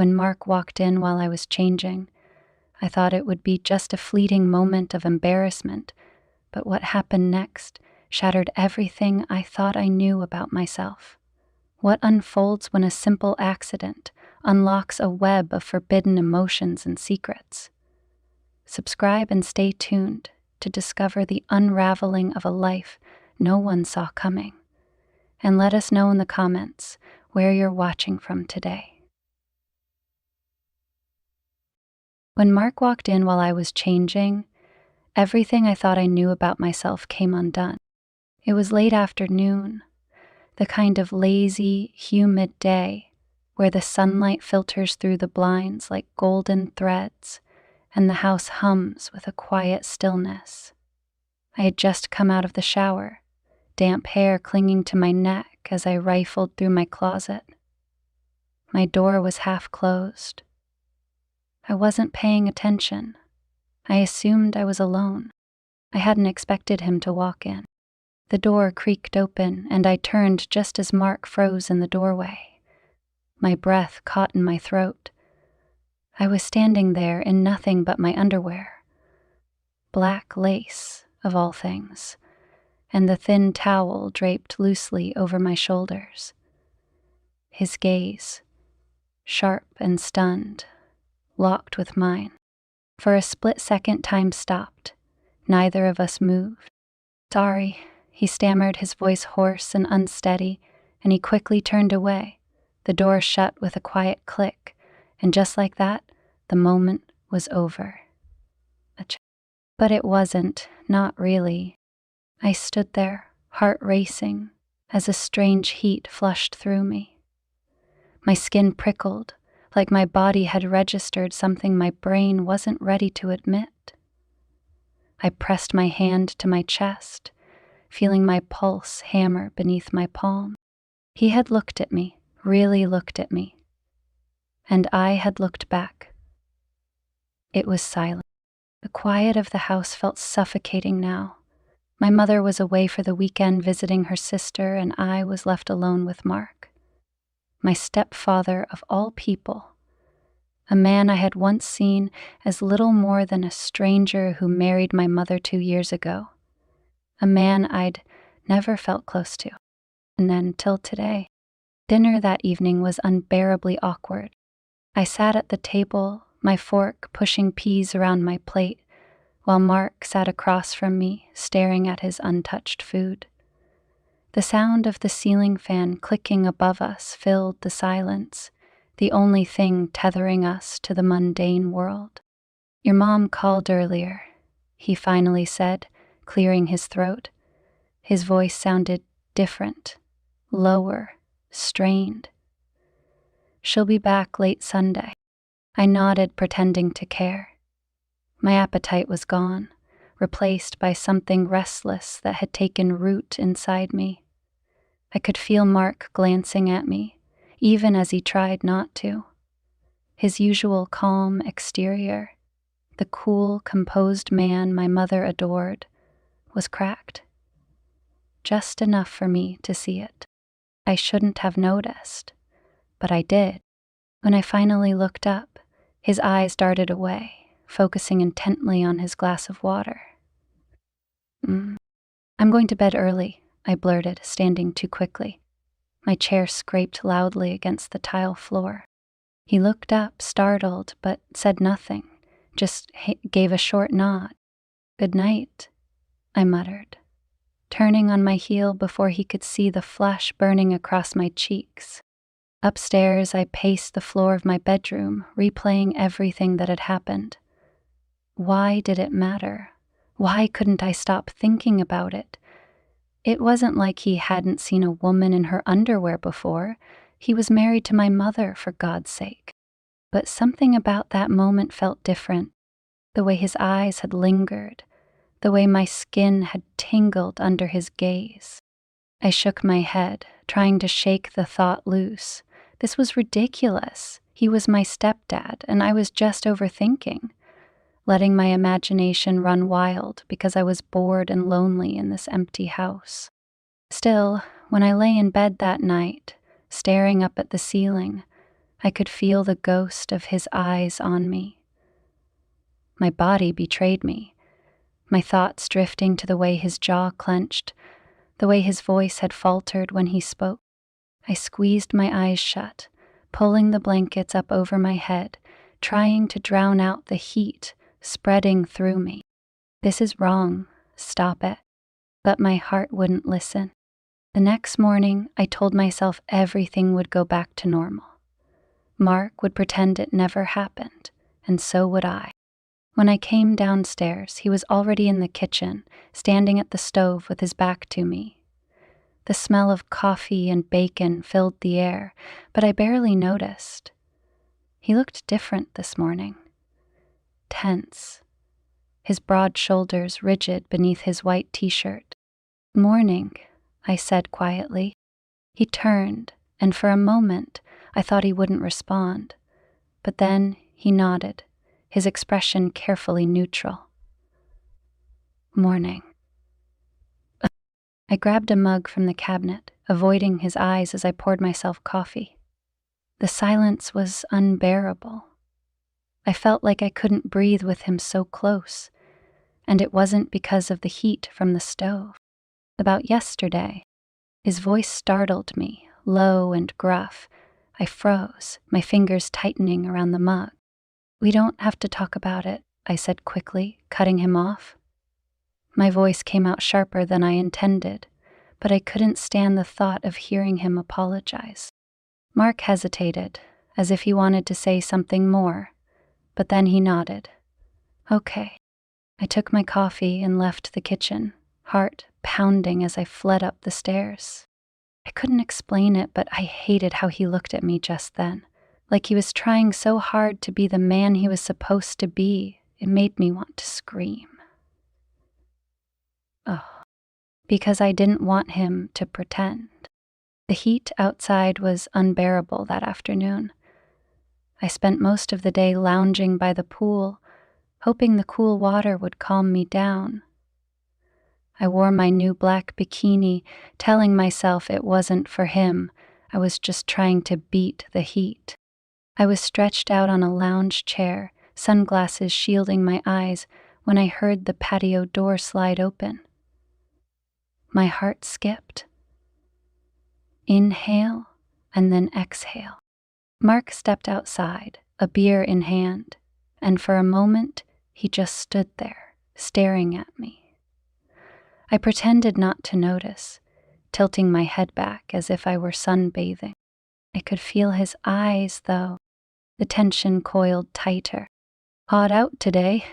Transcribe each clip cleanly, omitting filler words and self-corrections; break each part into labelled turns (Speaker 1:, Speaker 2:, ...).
Speaker 1: When Mark walked in while I was changing, I thought it would be just a fleeting moment of embarrassment, but what happened next shattered everything I thought I knew about myself. What unfolds when a simple accident unlocks a web of forbidden emotions and secrets? Subscribe and stay tuned to discover the unraveling of a life no one saw coming. And let us know in the comments where you're watching from today. When Mark walked in while I was changing, everything I thought I knew about myself came undone. It was late afternoon, the kind of lazy, humid day where the sunlight filters through the blinds like golden threads and the house hums with a quiet stillness. I had just come out of the shower, damp hair clinging to my neck as I rifled through my closet. My door was half closed. I wasn't paying attention. I assumed I was alone. I hadn't expected him to walk in. The door creaked open, and I turned just as Mark froze in the doorway. My breath caught in my throat. I was standing there in nothing but my underwear. Black lace, of all things, and the thin towel draped loosely over my shoulders. His gaze, sharp and stunned, locked with mine. For a split second, time stopped. Neither of us moved. "Sorry," he stammered, his voice hoarse and unsteady, and he quickly turned away. The door shut with a quiet click, and just like that, the moment was over. But it wasn't, not really. I stood there, heart racing, as a strange heat flushed through me. My skin prickled, like my body had registered something my brain wasn't ready to admit. I pressed my hand to my chest, feeling my pulse hammer beneath my palm. He had looked at me, really looked at me, and I had looked back. It was silent. The quiet of the house felt suffocating now. My mother was away for the weekend visiting her sister, and I was left alone with Mark. My stepfather of all people, a man I had once seen as little more than a stranger who married my mother 2 years ago, a man I'd never felt close to. And then till today. Dinner that evening was unbearably awkward. I sat at the table, my fork pushing peas around my plate, while Mark sat across from me, staring at his untouched food. The sound of the ceiling fan clicking above us filled the silence, the only thing tethering us to the mundane world. "Your mom called earlier," he finally said, clearing his throat. His voice sounded different, lower, strained. "She'll be back late Sunday." I nodded, pretending to care. My appetite was gone, replaced by something restless that had taken root inside me. I could feel Mark glancing at me, even as he tried not to. His usual calm exterior, the cool, composed man my mother adored, was cracked. Just enough for me to see it. I shouldn't have noticed, but I did. When I finally looked up, his eyes darted away, focusing intently on his glass of water. "I'm going to bed early," I blurted, standing too quickly. My chair scraped loudly against the tile floor. He looked up, startled, but said nothing, just gave a short nod. "Good night," I muttered, turning on my heel before he could see the flush burning across my cheeks. Upstairs, I paced the floor of my bedroom, replaying everything that had happened. Why did it matter? Why couldn't I stop thinking about it? It wasn't like he hadn't seen a woman in her underwear before. He was married to my mother, for God's sake. But something about that moment felt different. The way his eyes had lingered, the way my skin had tingled under his gaze. I shook my head, trying to shake the thought loose. This was ridiculous. He was my stepdad, and I was just overthinking, letting my imagination run wild because I was bored and lonely in this empty house. Still, when I lay in bed that night, staring up at the ceiling, I could feel the ghost of his eyes on me. My body betrayed me, my thoughts drifting to the way his jaw clenched, the way his voice had faltered when he spoke. I squeezed my eyes shut, pulling the blankets up over my head, trying to drown out the heat spreading through me. This is wrong. Stop it. But my heart wouldn't listen. The next morning, I told myself everything would go back to normal. Mark would pretend it never happened, and so would I. When I came downstairs, he was already in the kitchen, standing at the stove with his back to me. The smell of coffee and bacon filled the air, but I barely noticed. He looked different this morning. Tense, his broad shoulders rigid beneath his white t-shirt. "Morning," I said quietly. He turned, and for a moment I thought he wouldn't respond. But then he nodded, his expression carefully neutral. "Morning." I grabbed a mug from the cabinet, avoiding his eyes as I poured myself coffee. The silence was unbearable. I felt like I couldn't breathe with him so close, and it wasn't because of the heat from the stove. About yesterday, his voice startled me, low and gruff. I froze, my fingers tightening around the mug. "We don't have to talk about it," I said quickly, cutting him off. My voice came out sharper than I intended, but I couldn't stand the thought of hearing him apologize. Mark hesitated, as if he wanted to say something more, but then he nodded. "Okay." I took my coffee and left the kitchen, heart pounding as I fled up the stairs. I couldn't explain it, but I hated how he looked at me just then, like he was trying so hard to be the man he was supposed to be. It made me want to scream. Oh, because I didn't want him to pretend. The heat outside was unbearable that afternoon. I spent most of the day lounging by the pool, hoping the cool water would calm me down. I wore my new black bikini, telling myself it wasn't for him. I was just trying to beat the heat. I was stretched out on a lounge chair, sunglasses shielding my eyes, when I heard the patio door slide open. My heart skipped. Inhale, and then exhale. Mark stepped outside, a beer in hand, and for a moment, he just stood there, staring at me. I pretended not to notice, tilting my head back as if I were sunbathing. I could feel his eyes, though. The tension coiled tighter. "Hot out today,"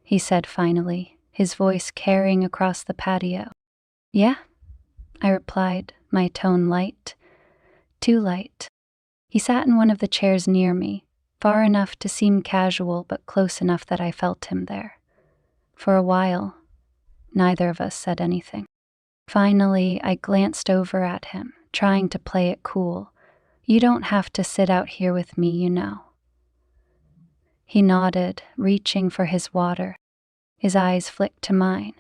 Speaker 1: he said finally, his voice carrying across the patio. "Yeah," I replied, my tone light. Too light. He sat in one of the chairs near me, far enough to seem casual but close enough that I felt him there. For a while, neither of us said anything. Finally, I glanced over at him, trying to play it cool. "You don't have to sit out here with me, you know." He nodded, reaching for his water. His eyes flicked to mine,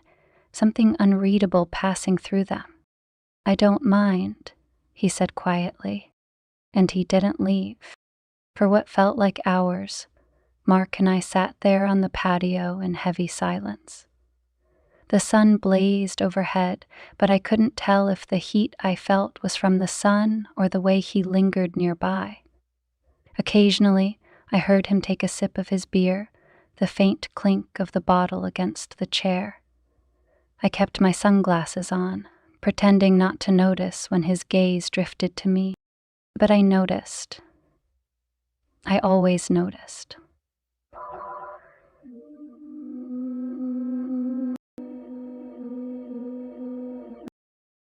Speaker 1: something unreadable passing through them. "I don't mind," he said quietly, and he didn't leave. For what felt like hours, Mark and I sat there on the patio in heavy silence. The sun blazed overhead, but I couldn't tell if the heat I felt was from the sun or the way he lingered nearby. Occasionally, I heard him take a sip of his beer, the faint clink of the bottle against the chair. I kept my sunglasses on, pretending not to notice when his gaze drifted to me. But I noticed. I always noticed.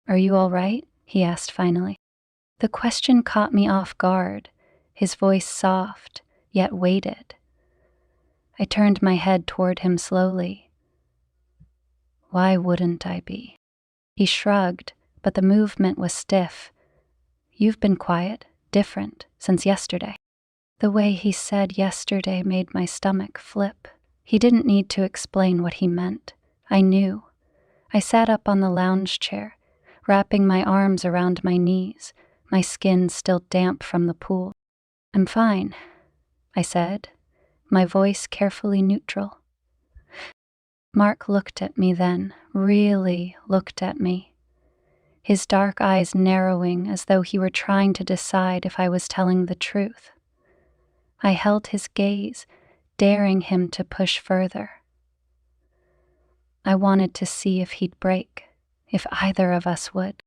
Speaker 1: "Are you all right?" he asked finally. The question caught me off guard, his voice soft, yet weighted. I turned my head toward him slowly. "Why wouldn't I be?" He shrugged, but the movement was stiff. "You've been quiet, different, since yesterday." The way he said yesterday made my stomach flip. He didn't need to explain what he meant. I knew. I sat up on the lounge chair, wrapping my arms around my knees, my skin still damp from the pool. I'm fine, I said, my voice carefully neutral. Mark looked at me then, really looked at me, his dark eyes narrowing as though he were trying to decide if I was telling the truth. I held his gaze, daring him to push further. I wanted to see if he'd break, if either of us would.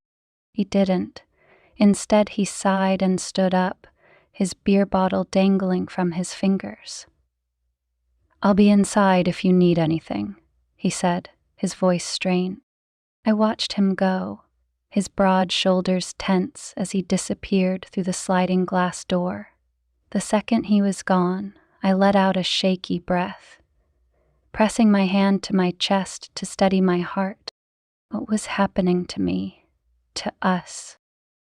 Speaker 1: He didn't. Instead, he sighed and stood up, his beer bottle dangling from his fingers. "I'll be inside if you need anything," he said, his voice strained. I watched him go, his broad shoulders tense as he disappeared through the sliding glass door. The second he was gone, I let out a shaky breath, pressing my hand to my chest to steady my heart. What was happening to me, to us?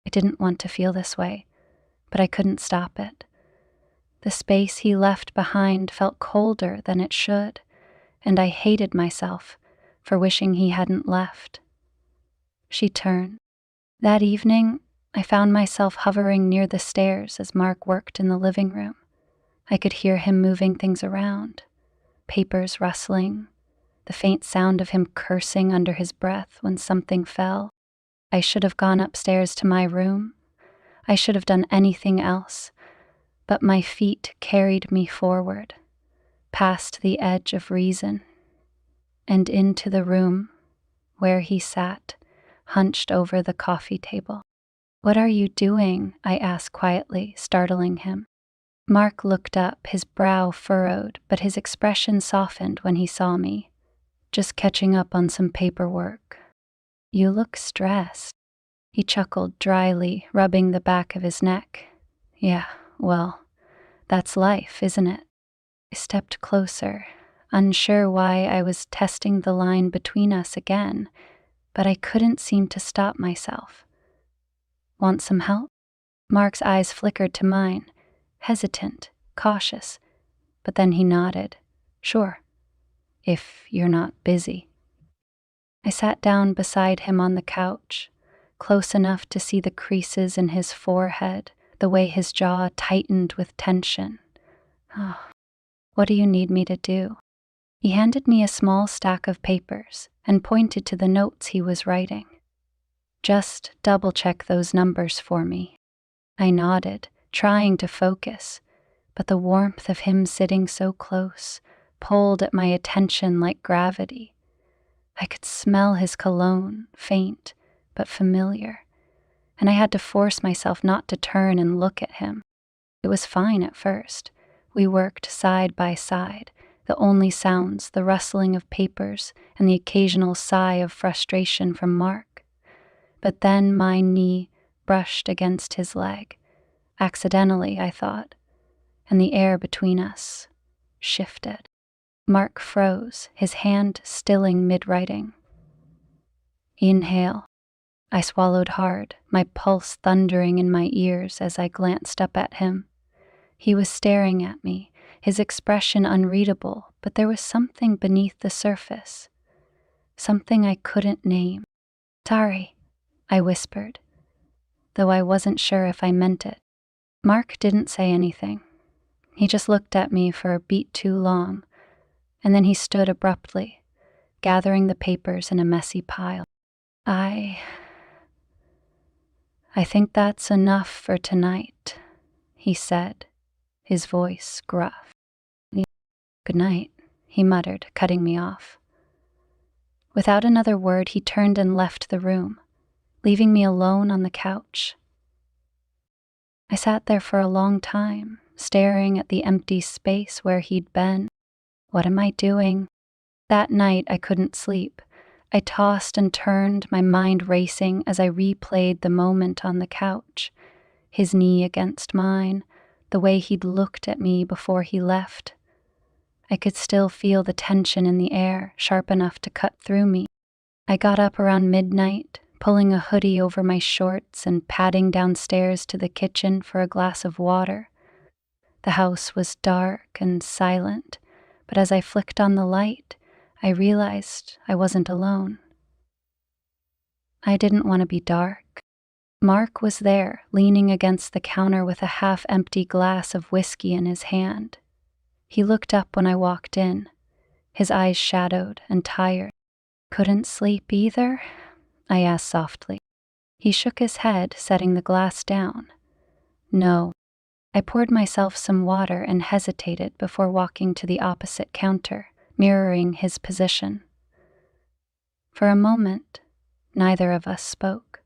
Speaker 1: I didn't want to feel this way, but I couldn't stop it. The space he left behind felt colder than it should, and I hated myself for wishing he hadn't left. She turned. That evening, I found myself hovering near the stairs as Mark worked in the living room. I could hear him moving things around, papers rustling, the faint sound of him cursing under his breath when something fell. I should have gone upstairs to my room. I should have done anything else, but my feet carried me forward, past the edge of reason, and into the room where he sat, hunched over the coffee table. "What are you doing?" I asked quietly, startling him. Mark looked up, his brow furrowed, but his expression softened when he saw me. "Just catching up on some paperwork." "You look stressed." He chuckled dryly, rubbing the back of his neck. "Yeah, well, that's life, isn't it?" I stepped closer, unsure why I was testing the line between us again, but I couldn't seem to stop myself. "Want some help?" Mark's eyes flickered to mine, hesitant, cautious, but then he nodded. "Sure, if you're not busy." I sat down beside him on the couch, close enough to see the creases in his forehead, the way his jaw tightened with tension. "Oh, what do you need me to do?" He handed me a small stack of papers and pointed to the notes he was writing. "Just double-check those numbers for me." I nodded, trying to focus, but the warmth of him sitting so close pulled at my attention like gravity. I could smell his cologne, faint but familiar, and I had to force myself not to turn and look at him. It was fine at first. We worked side by side, the only sounds the rustling of papers and the occasional sigh of frustration from Mark. But then my knee brushed against his leg, accidentally, I thought, and the air between us shifted. Mark froze, his hand stilling mid-writing. "Inhale." I swallowed hard, my pulse thundering in my ears as I glanced up at him. He was staring at me, his expression unreadable, but there was something beneath the surface, something I couldn't name. "Sorry," I whispered, though I wasn't sure if I meant it. Mark didn't say anything. He just looked at me for a beat too long, and then he stood abruptly, gathering the papers in a messy pile. I think that's enough for tonight," he said, his voice gruff. "Good night," he muttered, cutting me off. Without another word, he turned and left the room, leaving me alone on the couch. I sat there for a long time, staring at the empty space where he'd been. What am I doing? That night, I couldn't sleep. I tossed and turned, my mind racing as I replayed the moment on the couch, his knee against mine, the way he'd looked at me before he left. I could still feel the tension in the air, sharp enough to cut through me. I got up around midnight, pulling a hoodie over my shorts and padding downstairs to the kitchen for a glass of water. The house was dark and silent, but as I flicked on the light, I realized I wasn't alone. I didn't want to be dark. Mark was there, leaning against the counter with a half-empty glass of whiskey in his hand. He looked up when I walked in, his eyes shadowed and tired. "Couldn't sleep either?" I asked softly. He shook his head, setting the glass down. "No." I poured myself some water and hesitated before walking to the opposite counter, mirroring his position. For a moment, neither of us spoke.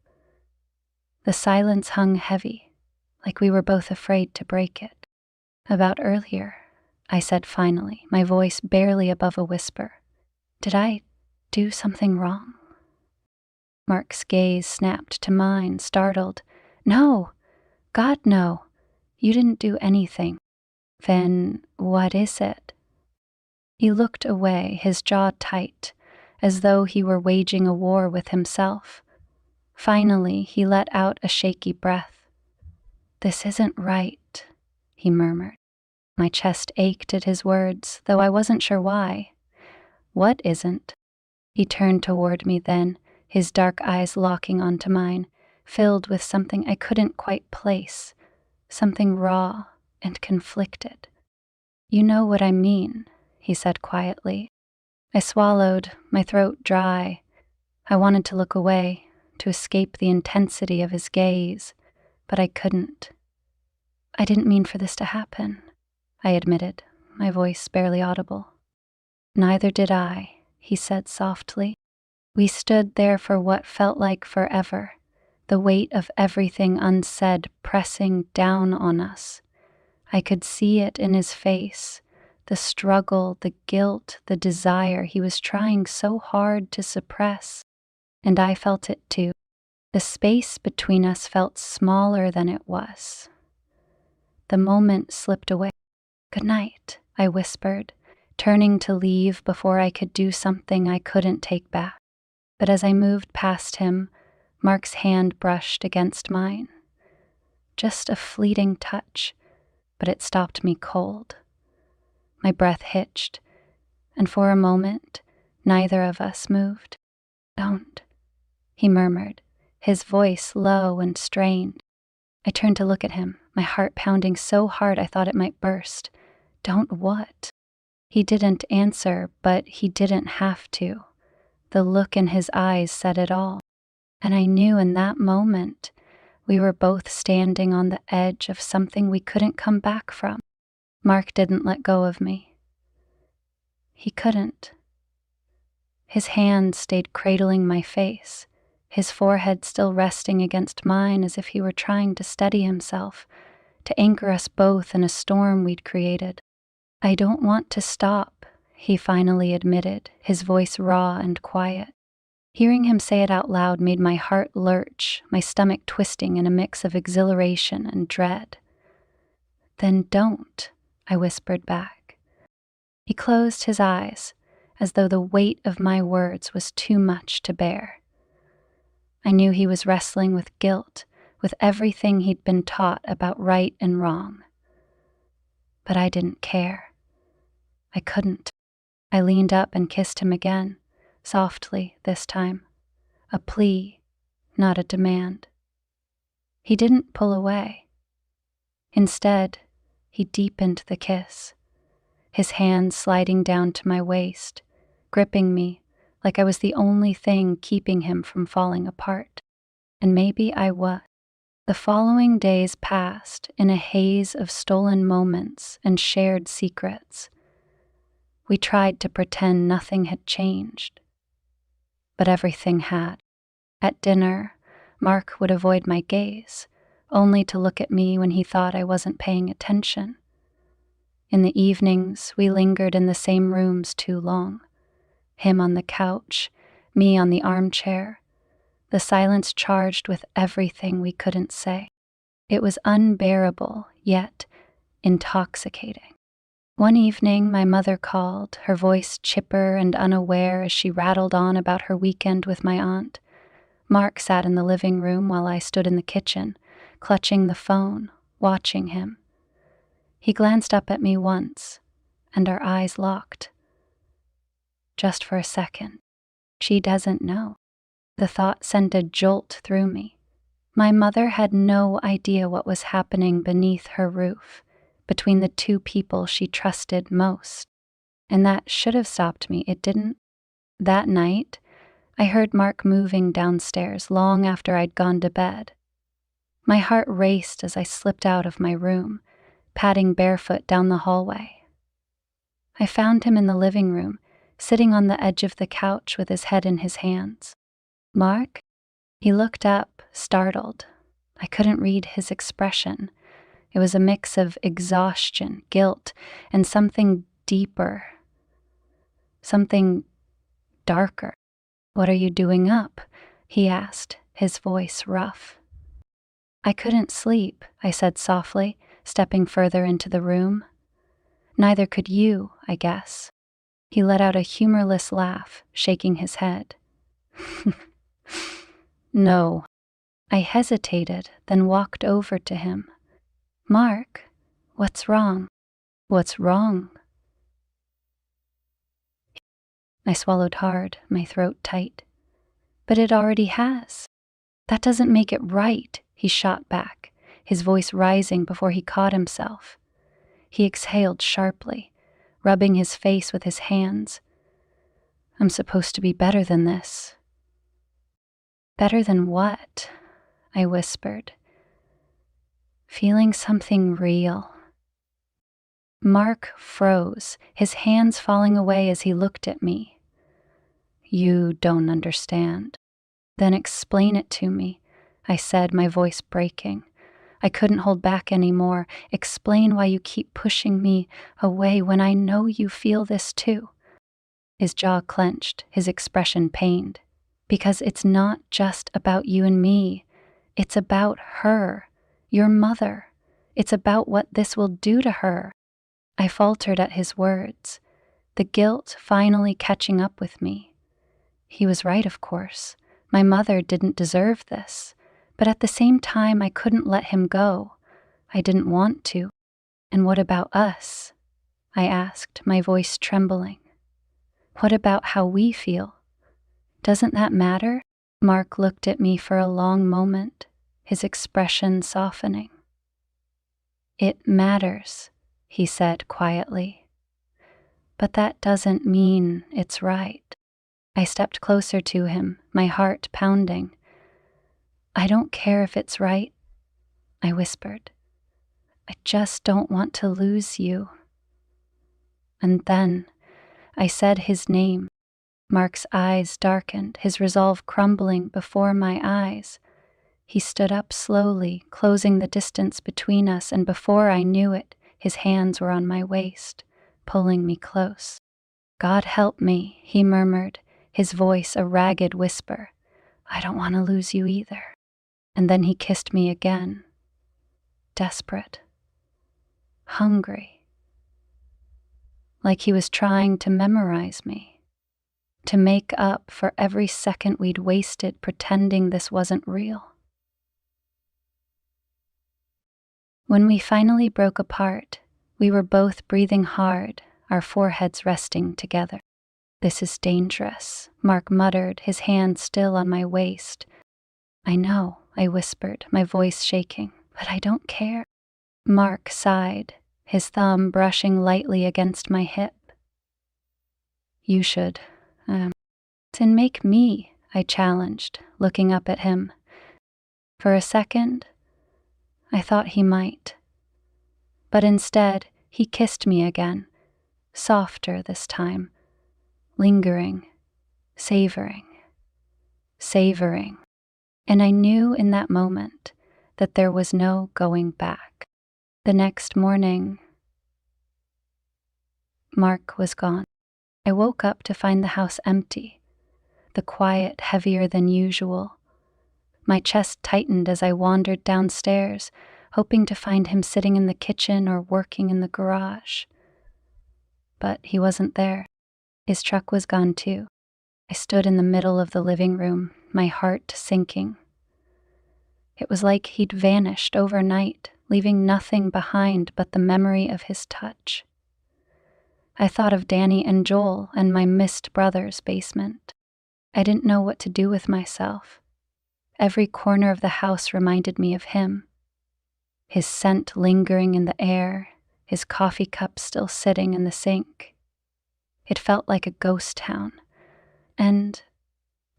Speaker 1: The silence hung heavy, like we were both afraid to break it. "About earlier," I said finally, my voice barely above a whisper. "Did I do something wrong?" Mark's gaze snapped to mine, startled. "No! God, no! You didn't do anything." "Then what is it?" He looked away, his jaw tight, as though he were waging a war with himself. Finally, he let out a shaky breath. "This isn't right," he murmured. My chest ached at his words, though I wasn't sure why. "What isn't?" He turned toward me then, his dark eyes locking onto mine, filled with something I couldn't quite place, something raw and conflicted. "You know what I mean," he said quietly. I swallowed, my throat dry. I wanted to look away, to escape the intensity of his gaze, but I couldn't. "I didn't mean for this to happen," I admitted, my voice barely audible. "Neither did I," he said softly. We stood there for what felt like forever, the weight of everything unsaid pressing down on us. I could see it in his face, the struggle, the guilt, the desire he was trying so hard to suppress. And I felt it too. The space between us felt smaller than it was. The moment slipped away. "Good night," I whispered, turning to leave before I could do something I couldn't take back. But as I moved past him, Mark's hand brushed against mine. Just a fleeting touch, but it stopped me cold. My breath hitched, and for a moment, neither of us moved. "Don't," he murmured, his voice low and strained. I turned to look at him, my heart pounding so hard I thought it might burst. "Don't what?" He didn't answer, but he didn't have to. The look in his eyes said it all. And I knew in that moment we were both standing on the edge of something we couldn't come back from. Mark didn't let go of me. He couldn't. His hand stayed cradling my face, his forehead still resting against mine as if he were trying to steady himself, to anchor us both in a storm we'd created. "I don't want to stop," he finally admitted, his voice raw and quiet. Hearing him say it out loud made my heart lurch, my stomach twisting in a mix of exhilaration and dread. "Then don't," I whispered back. He closed his eyes, as though the weight of my words was too much to bear. I knew he was wrestling with guilt, with everything he'd been taught about right and wrong. But I didn't care. I couldn't. I leaned up and kissed him again, softly this time. A plea, not a demand. He didn't pull away. Instead, he deepened the kiss, his hand sliding down to my waist, gripping me like I was the only thing keeping him from falling apart. And maybe I was. The following days passed in a haze of stolen moments and shared secrets. We tried to pretend nothing had changed, but everything had. At dinner, Mark would avoid my gaze, only to look at me when he thought I wasn't paying attention. In the evenings, we lingered in the same rooms too long. Him on the couch, me on the armchair, the silence charged with everything we couldn't say. It was unbearable, yet intoxicating. One evening, my mother called, her voice chipper and unaware as she rattled on about her weekend with my aunt. Mark sat in the living room while I stood in the kitchen, clutching the phone, watching him. He glanced up at me once, and our eyes locked. Just for a second. She doesn't know. The thought sent a jolt through me. My mother had no idea what was happening beneath her roof, between the two people she trusted most. And that should have stopped me. It didn't. That night, I heard Mark moving downstairs long after I'd gone to bed. My heart raced as I slipped out of my room, padding barefoot down the hallway. I found him in the living room, sitting on the edge of the couch with his head in his hands. "Mark?" He looked up, startled. I couldn't read his expression. It was a mix of exhaustion, guilt, and something deeper, something darker. "What are you doing up?" he asked, his voice rough. "I couldn't sleep," I said softly, stepping further into the room. "Neither could you, I guess." He let out a humorless laugh, shaking his head. "No." I hesitated, then walked over to him. "Mark, what's wrong?" "What's wrong?" I swallowed hard, my throat tight. "But it already has." "That doesn't make it right," he shot back, his voice rising before he caught himself. He exhaled sharply, rubbing his face with his hands. "I'm supposed to be better than this." "Better than what?" I whispered, feeling something real. Mark froze, his hands falling away as he looked at me. "You don't understand." "Then explain it to me," I said, my voice breaking. I couldn't hold back anymore. "Explain why you keep pushing me away when I know you feel this too." His jaw clenched, his expression pained. "Because it's not just about you and me. It's about her, your mother. It's about what this will do to her." I faltered at his words, the guilt finally catching up with me. He was right, of course. My mother didn't deserve this. But at the same time, I couldn't let him go. I didn't want to. "And what about us?" I asked, my voice trembling. "What about how we feel? Doesn't that matter?" Mark looked at me for a long moment, his expression softening. "It matters," he said quietly. "But that doesn't mean it's right." I stepped closer to him, my heart pounding. "I don't care if it's right," I whispered. "I just don't want to lose you." And then I said his name. Mark's eyes darkened, his resolve crumbling before my eyes. He stood up slowly, closing the distance between us, and before I knew it, his hands were on my waist, pulling me close. "God help me," he murmured, his voice a ragged whisper. "I don't want to lose you either." And then he kissed me again, desperate, hungry, like he was trying to memorize me, to make up for every second we'd wasted pretending this wasn't real. When we finally broke apart, we were both breathing hard, our foreheads resting together. "This is dangerous," Mark muttered, his hand still on my waist. "I know," I whispered, my voice shaking, "but I don't care." Mark sighed, his thumb brushing lightly against my hip. "You should, and make me," I challenged, looking up at him. For a second, I thought he might. But instead, he kissed me again, softer this time, lingering, savoring. And I knew in that moment that there was no going back. The next morning, Mark was gone. I woke up to find the house empty, the quiet heavier than usual. My chest tightened as I wandered downstairs, hoping to find him sitting in the kitchen or working in the garage. But he wasn't there. His truck was gone too. I stood in the middle of the living room, my heart sinking. It was like he'd vanished overnight, leaving nothing behind but the memory of his touch. I thought of Danny and Joel and my missed brother's basement. I didn't know what to do with myself. Every corner of the house reminded me of him, his scent lingering in the air, his coffee cup still sitting in the sink. It felt like a ghost town, and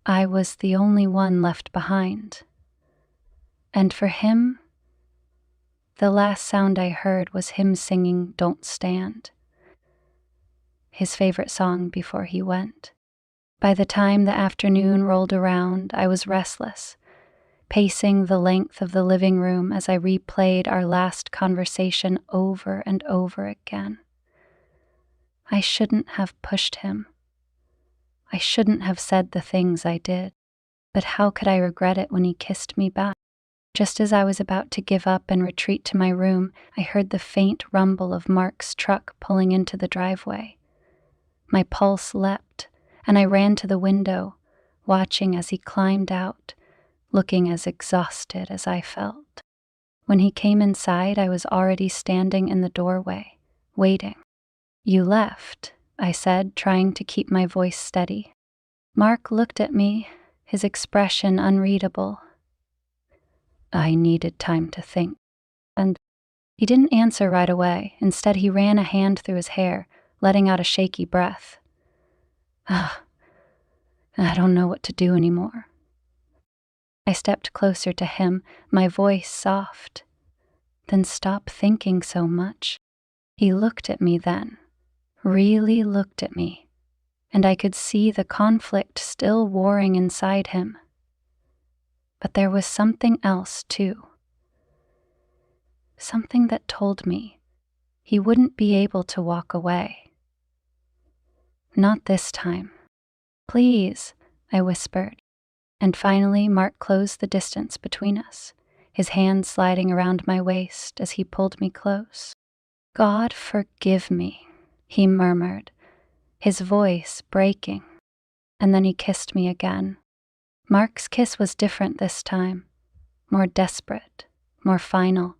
Speaker 1: I was the only one left behind. And for him, the last sound I heard was him singing "Don't Stand," his favorite song before he went. By the time the afternoon rolled around, I was restless, pacing the length of the living room as I replayed our last conversation over and over again. I shouldn't have pushed him. I shouldn't have said the things I did, but how could I regret it when he kissed me back? Just as I was about to give up and retreat to my room, I heard the faint rumble of Mark's truck pulling into the driveway. My pulse leapt, and I ran to the window, watching as he climbed out, looking as exhausted as I felt. When he came inside, I was already standing in the doorway, waiting. "You left," I said, trying to keep my voice steady. Mark looked at me, his expression unreadable. I needed time to think. And he didn't answer right away. Instead, he ran a hand through his hair, letting out a shaky breath. I don't know what to do anymore. I stepped closer to him, my voice soft. Then stop thinking so much. He looked at me then, really looked at me, and I could see the conflict still warring inside him. But there was something else, too. Something that told me he wouldn't be able to walk away. Not this time. "Please," I whispered. And finally, Mark closed the distance between us, his hand sliding around my waist as he pulled me close. "God forgive me," he murmured, his voice breaking. And then he kissed me again. Mark's kiss was different this time, more desperate, more final,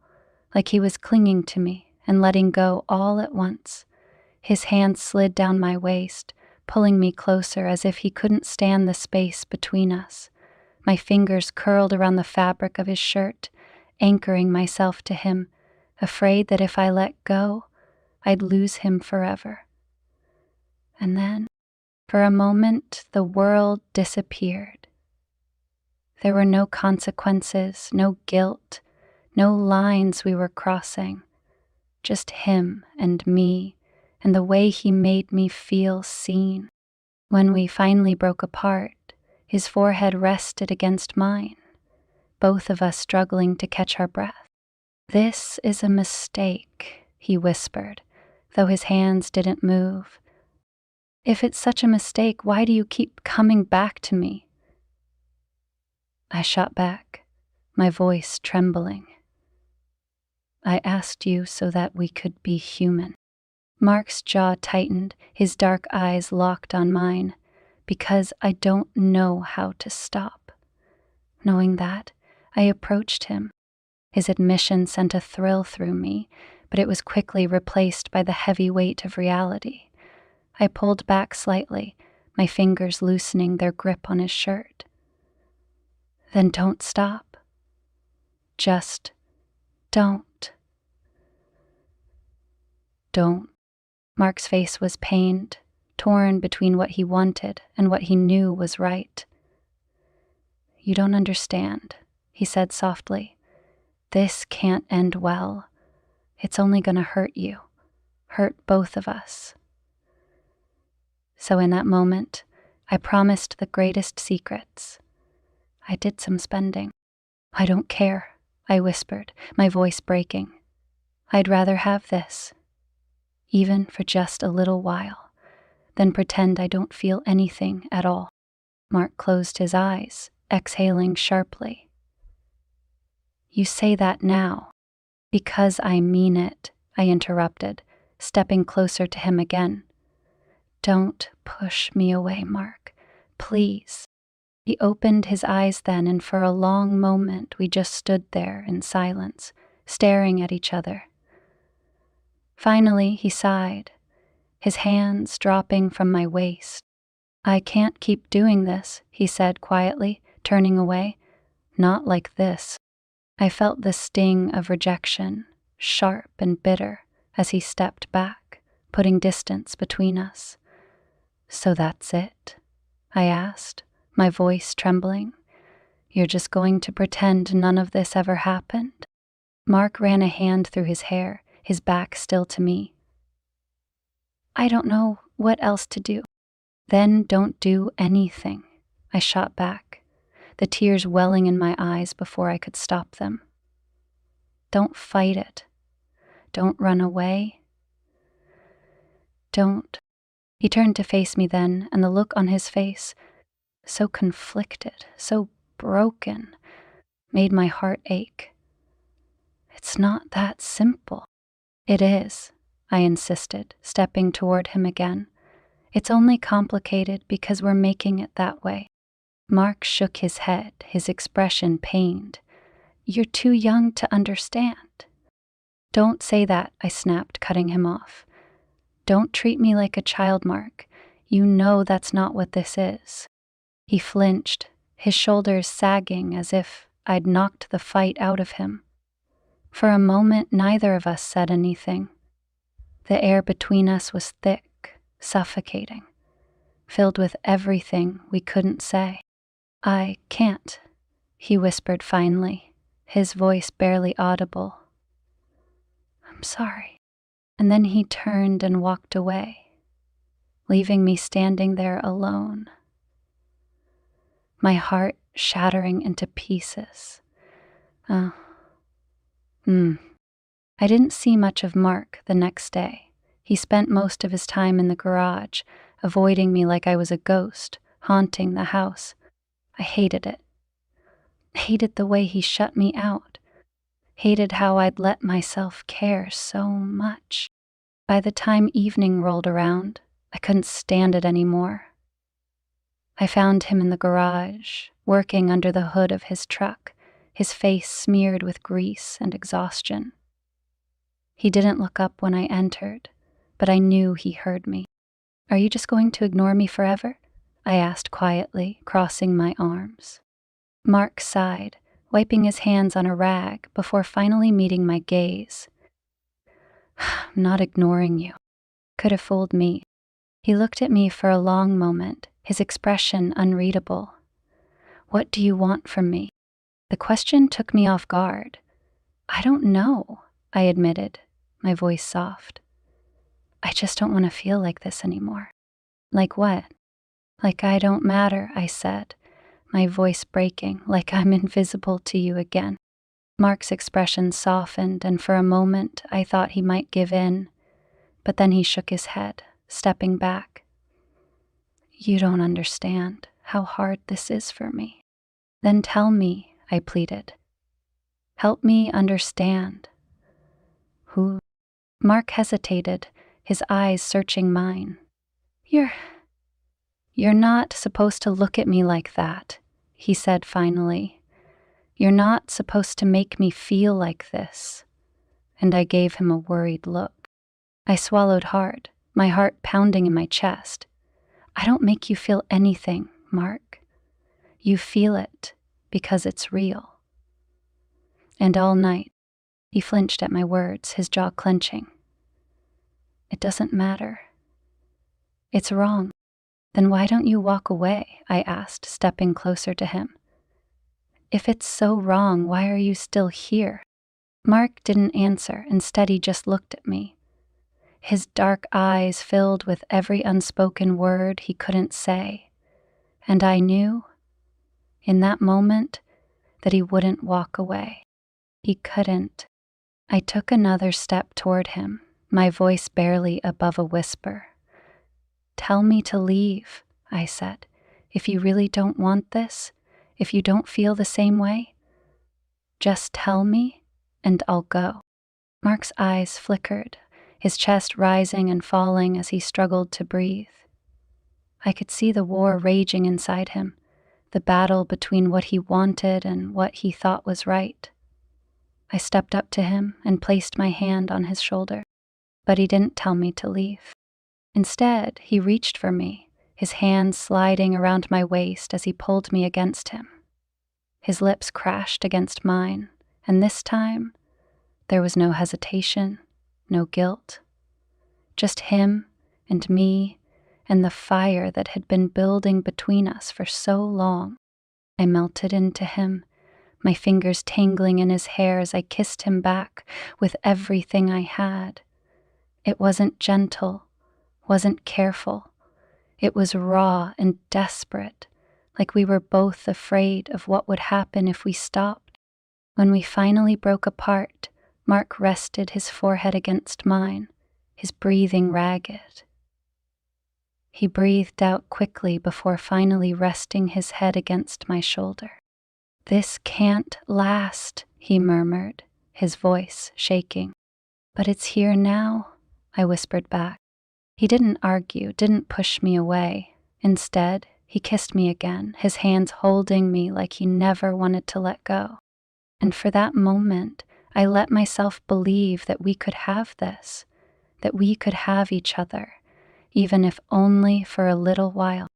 Speaker 1: like he was clinging to me and letting go all at once. His hand slid down my waist, pulling me closer as if he couldn't stand the space between us. My fingers curled around the fabric of his shirt, anchoring myself to him, afraid that if I let go, I'd lose him forever. And then, for a moment, the world disappeared. There were no consequences, no guilt, no lines we were crossing, just him and me, and the way he made me feel seen. When we finally broke apart, his forehead rested against mine, both of us struggling to catch our breath. "This is a mistake," he whispered, though his hands didn't move. "If it's such a mistake, why do you keep coming back to me?" I shot back, my voice trembling. "I asked you so that we could be human." Mark's jaw tightened, his dark eyes locked on mine, "because I don't know how to stop." Knowing that, I approached him. His admission sent a thrill through me, but it was quickly replaced by the heavy weight of reality. I pulled back slightly, my fingers loosening their grip on his shirt. "Then don't stop. Just don't." "Don't." Mark's face was pained, torn between what he wanted and what he knew was right. "You don't understand," he said softly. "This can't end well. It's only gonna hurt you, hurt both of us." So in that moment, I promised the greatest secrets. I did some spending. "I don't care," I whispered, my voice breaking. "I'd rather have this, even for just a little while, than pretend I don't feel anything at all." Mark closed his eyes, exhaling sharply. "You say that now." "Because I mean it," I interrupted, stepping closer to him again. "Don't push me away, Mark. Please." He opened his eyes then, and for a long moment we just stood there in silence, staring at each other. Finally, he sighed, his hands dropping from my waist. "I can't keep doing this," he said quietly, turning away. Not like this. I felt the sting of rejection, sharp and bitter, as he stepped back, putting distance between us. "So that's it?" I asked, my voice trembling. "You're just going to pretend none of this ever happened?" Mark ran a hand through his hair, his back still to me. "I don't know what else to do." "Then don't do anything," I shot back, the tears welling in my eyes before I could stop them. "Don't fight it. Don't run away. Don't." He turned to face me then, and the look on his face, so conflicted, so broken, made my heart ache. "It's not that simple." "It is," I insisted, stepping toward him again. "It's only complicated because we're making it that way." Mark shook his head, his expression pained. "You're too young to understand." "Don't say that," I snapped, cutting him off. "Don't treat me like a child, Mark. You know that's not what this is." He flinched, his shoulders sagging as if I'd knocked the fight out of him. For a moment, neither of us said anything. The air between us was thick, suffocating, filled with everything we couldn't say. "I can't," he whispered finally, his voice barely audible. "I'm sorry." And then he turned and walked away, leaving me standing there alone, my heart shattering into pieces. I didn't see much of Mark the next day. He spent most of his time in the garage, avoiding me like I was a ghost, haunting the house. I hated it. Hated the way he shut me out. Hated how I'd let myself care so much. By the time evening rolled around, I couldn't stand it anymore. I found him in the garage, working under the hood of his truck, his face smeared with grease and exhaustion. He didn't look up when I entered, but I knew he heard me. "Are you just going to ignore me forever?" I asked quietly, crossing my arms. Mark sighed, wiping his hands on a rag before finally meeting my gaze. "I'm not ignoring you." Could have fooled me. He looked at me for a long moment, his expression unreadable. "What do you want from me?" The question took me off guard. "I don't know," I admitted, my voice soft. "I just don't want to feel like this anymore." "Like what?" "Like I don't matter," I said, my voice breaking, "like I'm invisible to you again." Mark's expression softened, and for a moment I thought he might give in, but then he shook his head, stepping back. "You don't understand how hard this is for me." "Then tell me," I pleaded. "Help me understand." "Who?" Mark hesitated, his eyes searching mine. You're not supposed to look at me like that," he said finally. "You're not supposed to make me feel like this." And I gave him a worried look. I swallowed hard, my heart pounding in my chest. "I don't make you feel anything, Mark. You feel it because it's real." And all night, he flinched at my words, his jaw clenching. "It doesn't matter. It's wrong." "Then why don't you walk away?" I asked, stepping closer to him. "If it's so wrong, why are you still here?" Mark didn't answer. Instead, he just looked at me, his dark eyes filled with every unspoken word he couldn't say. And I knew, in that moment, that he wouldn't walk away. He couldn't. I took another step toward him, my voice barely above a whisper. "Tell me to leave," I said. "If you really don't want this, if you don't feel the same way, just tell me and I'll go." Mark's eyes flickered, his chest rising and falling as he struggled to breathe. I could see the war raging inside him, the battle between what he wanted and what he thought was right. I stepped up to him and placed my hand on his shoulder, but he didn't tell me to leave. Instead, he reached for me, his hands sliding around my waist as he pulled me against him. His lips crashed against mine, and this time there was no hesitation, no guilt. Just him and me and the fire that had been building between us for so long. I melted into him, my fingers tangling in his hair as I kissed him back with everything I had. It wasn't gentle, wasn't careful. It was raw and desperate, like we were both afraid of what would happen if we stopped. When we finally broke apart, Mark rested his forehead against mine, his breathing ragged. He breathed out quickly before finally resting his head against my shoulder. "This can't last," he murmured, his voice shaking. "But it's here now," I whispered back. He didn't argue, didn't push me away. Instead, he kissed me again, his hands holding me like he never wanted to let go. And for that moment, I let myself believe that we could have this, that we could have each other, even if only for a little while.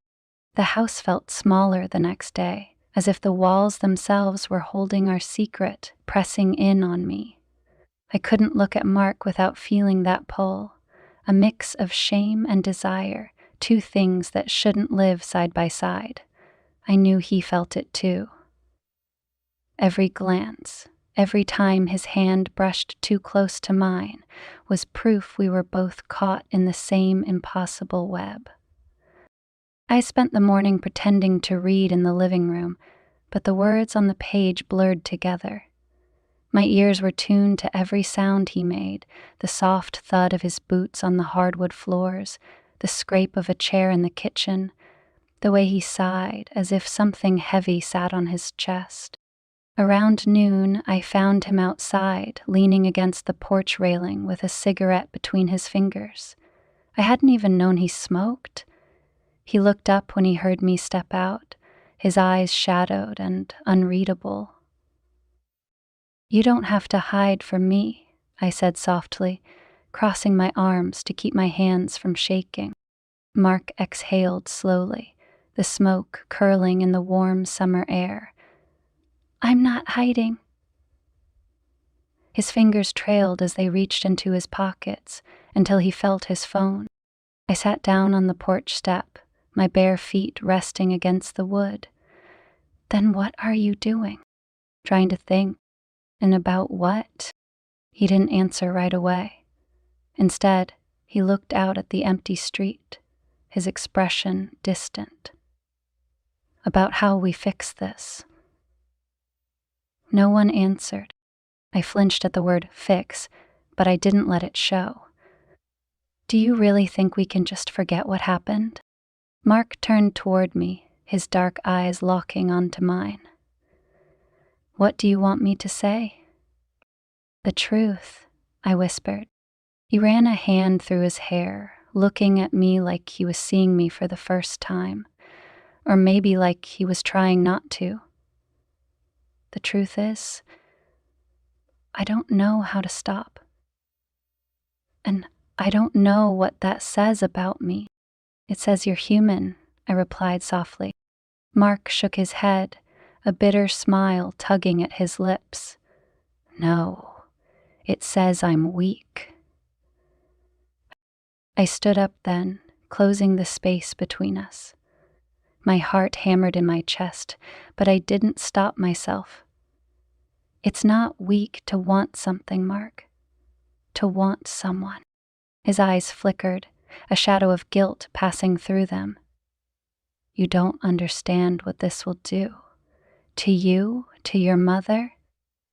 Speaker 1: The house felt smaller the next day, as if the walls themselves were holding our secret, pressing in on me. I couldn't look at Mark without feeling that pull, a mix of shame and desire, two things that shouldn't live side by side. I knew he felt it too. Every glance, every time his hand brushed too close to mine, was proof we were both caught in the same impossible web. I spent the morning pretending to read in the living room, but the words on the page blurred together. My ears were tuned to every sound he made, the soft thud of his boots on the hardwood floors, the scrape of a chair in the kitchen, the way he sighed as if something heavy sat on his chest. Around noon, I found him outside, leaning against the porch railing with a cigarette between his fingers. I hadn't even known he smoked. He looked up when he heard me step out, his eyes shadowed and unreadable. "You don't have to hide from me," I said softly, crossing my arms to keep my hands from shaking. Mark exhaled slowly, the smoke curling in the warm summer air. "I'm not hiding." His fingers trailed as they reached into his pockets until he felt his phone. I sat down on the porch step, my bare feet resting against the wood. "Then what are you doing?" Trying to think. "And about what?" He didn't answer right away. Instead, he looked out at the empty street, his expression distant. "About how we fix this." No one answered. I flinched at the word fix, but I didn't let it show. "Do you really think we can just forget what happened?" Mark turned toward me, his dark eyes locking onto mine. "What do you want me to say?" "The truth," I whispered. He ran a hand through his hair, looking at me like he was seeing me for the first time, or maybe like he was trying not to. "The truth is, I don't know how to stop. And I don't know what that says about me." "It says you're human," I replied softly. Mark shook his head, a bitter smile tugging at his lips. "No, it says I'm weak." I stood up then, closing the space between us. My heart hammered in my chest, but I didn't stop myself. "It's not weak to want something, Mark. To want someone." His eyes flickered, a shadow of guilt passing through them. "You don't understand what this will do. To you, to your mother.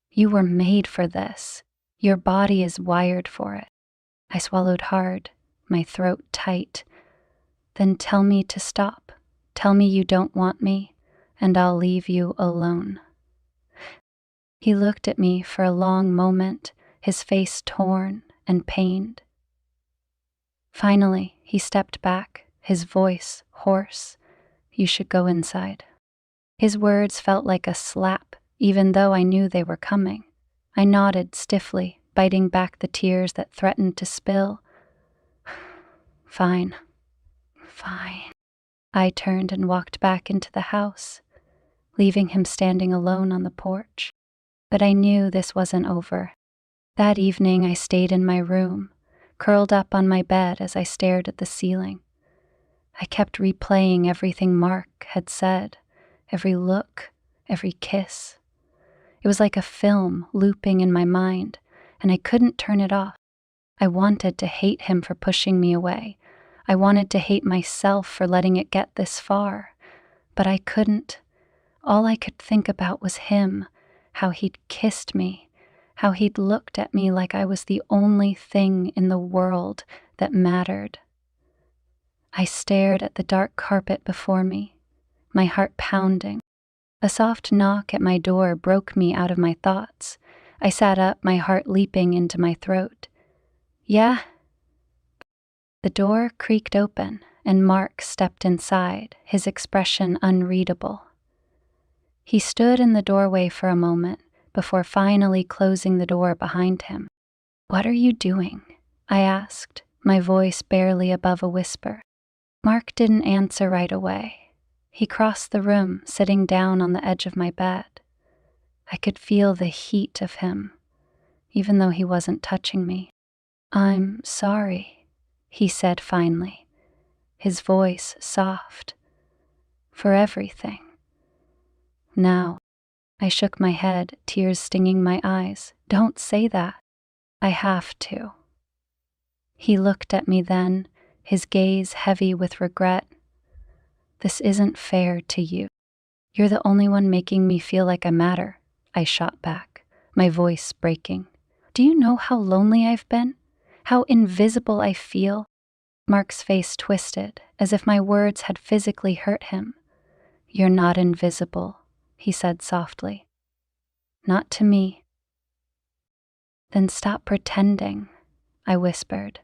Speaker 1: You were made for this. Your body is wired for it." I swallowed hard, my throat tight. "Then tell me to stop. Tell me you don't want me, and I'll leave you alone." He looked at me for a long moment, his face torn and pained. Finally, he stepped back, his voice hoarse. "You should go inside." His words felt like a slap, even though I knew they were coming. I nodded stiffly, biting back the tears that threatened to spill. "Fine, fine." I turned and walked back into the house. leaving him standing alone on the porch. But I knew this wasn't over. That evening I stayed in my room, curled up on my bed as I stared at the ceiling. I kept replaying everything Mark had said, every look, every kiss. It was like a film looping in my mind, and I couldn't turn it off. I wanted to hate him for pushing me away. I wanted to hate myself for letting it get this far. But I couldn't. All I could think about was him, how he'd kissed me, how he'd looked at me like I was the only thing in the world that mattered. I stared at the dark carpet before me, my heart pounding. A soft knock at my door broke me out of my thoughts. I sat up, my heart leaping into my throat. "Yeah?" The door creaked open, and Mark stepped inside, his expression unreadable. He stood in the doorway for a moment before finally closing the door behind him. "What are you doing?" I asked, my voice barely above a whisper. Mark didn't answer right away. He crossed the room, sitting down on the edge of my bed. I could feel the heat of him, even though he wasn't touching me. "I'm sorry," he said finally, his voice soft, "for everything." "Now," I shook my head, tears stinging my eyes. "Don't say that." "I have to." He looked at me then, his gaze heavy with regret. "This isn't fair to you. You're the only one making me feel like I matter," I shot back, my voice breaking. "Do you know how lonely I've been? How invisible I feel?" Mark's face twisted, as if my words had physically hurt him. "You're not invisible," he said softly. "Not to me." "Then stop pretending," I whispered.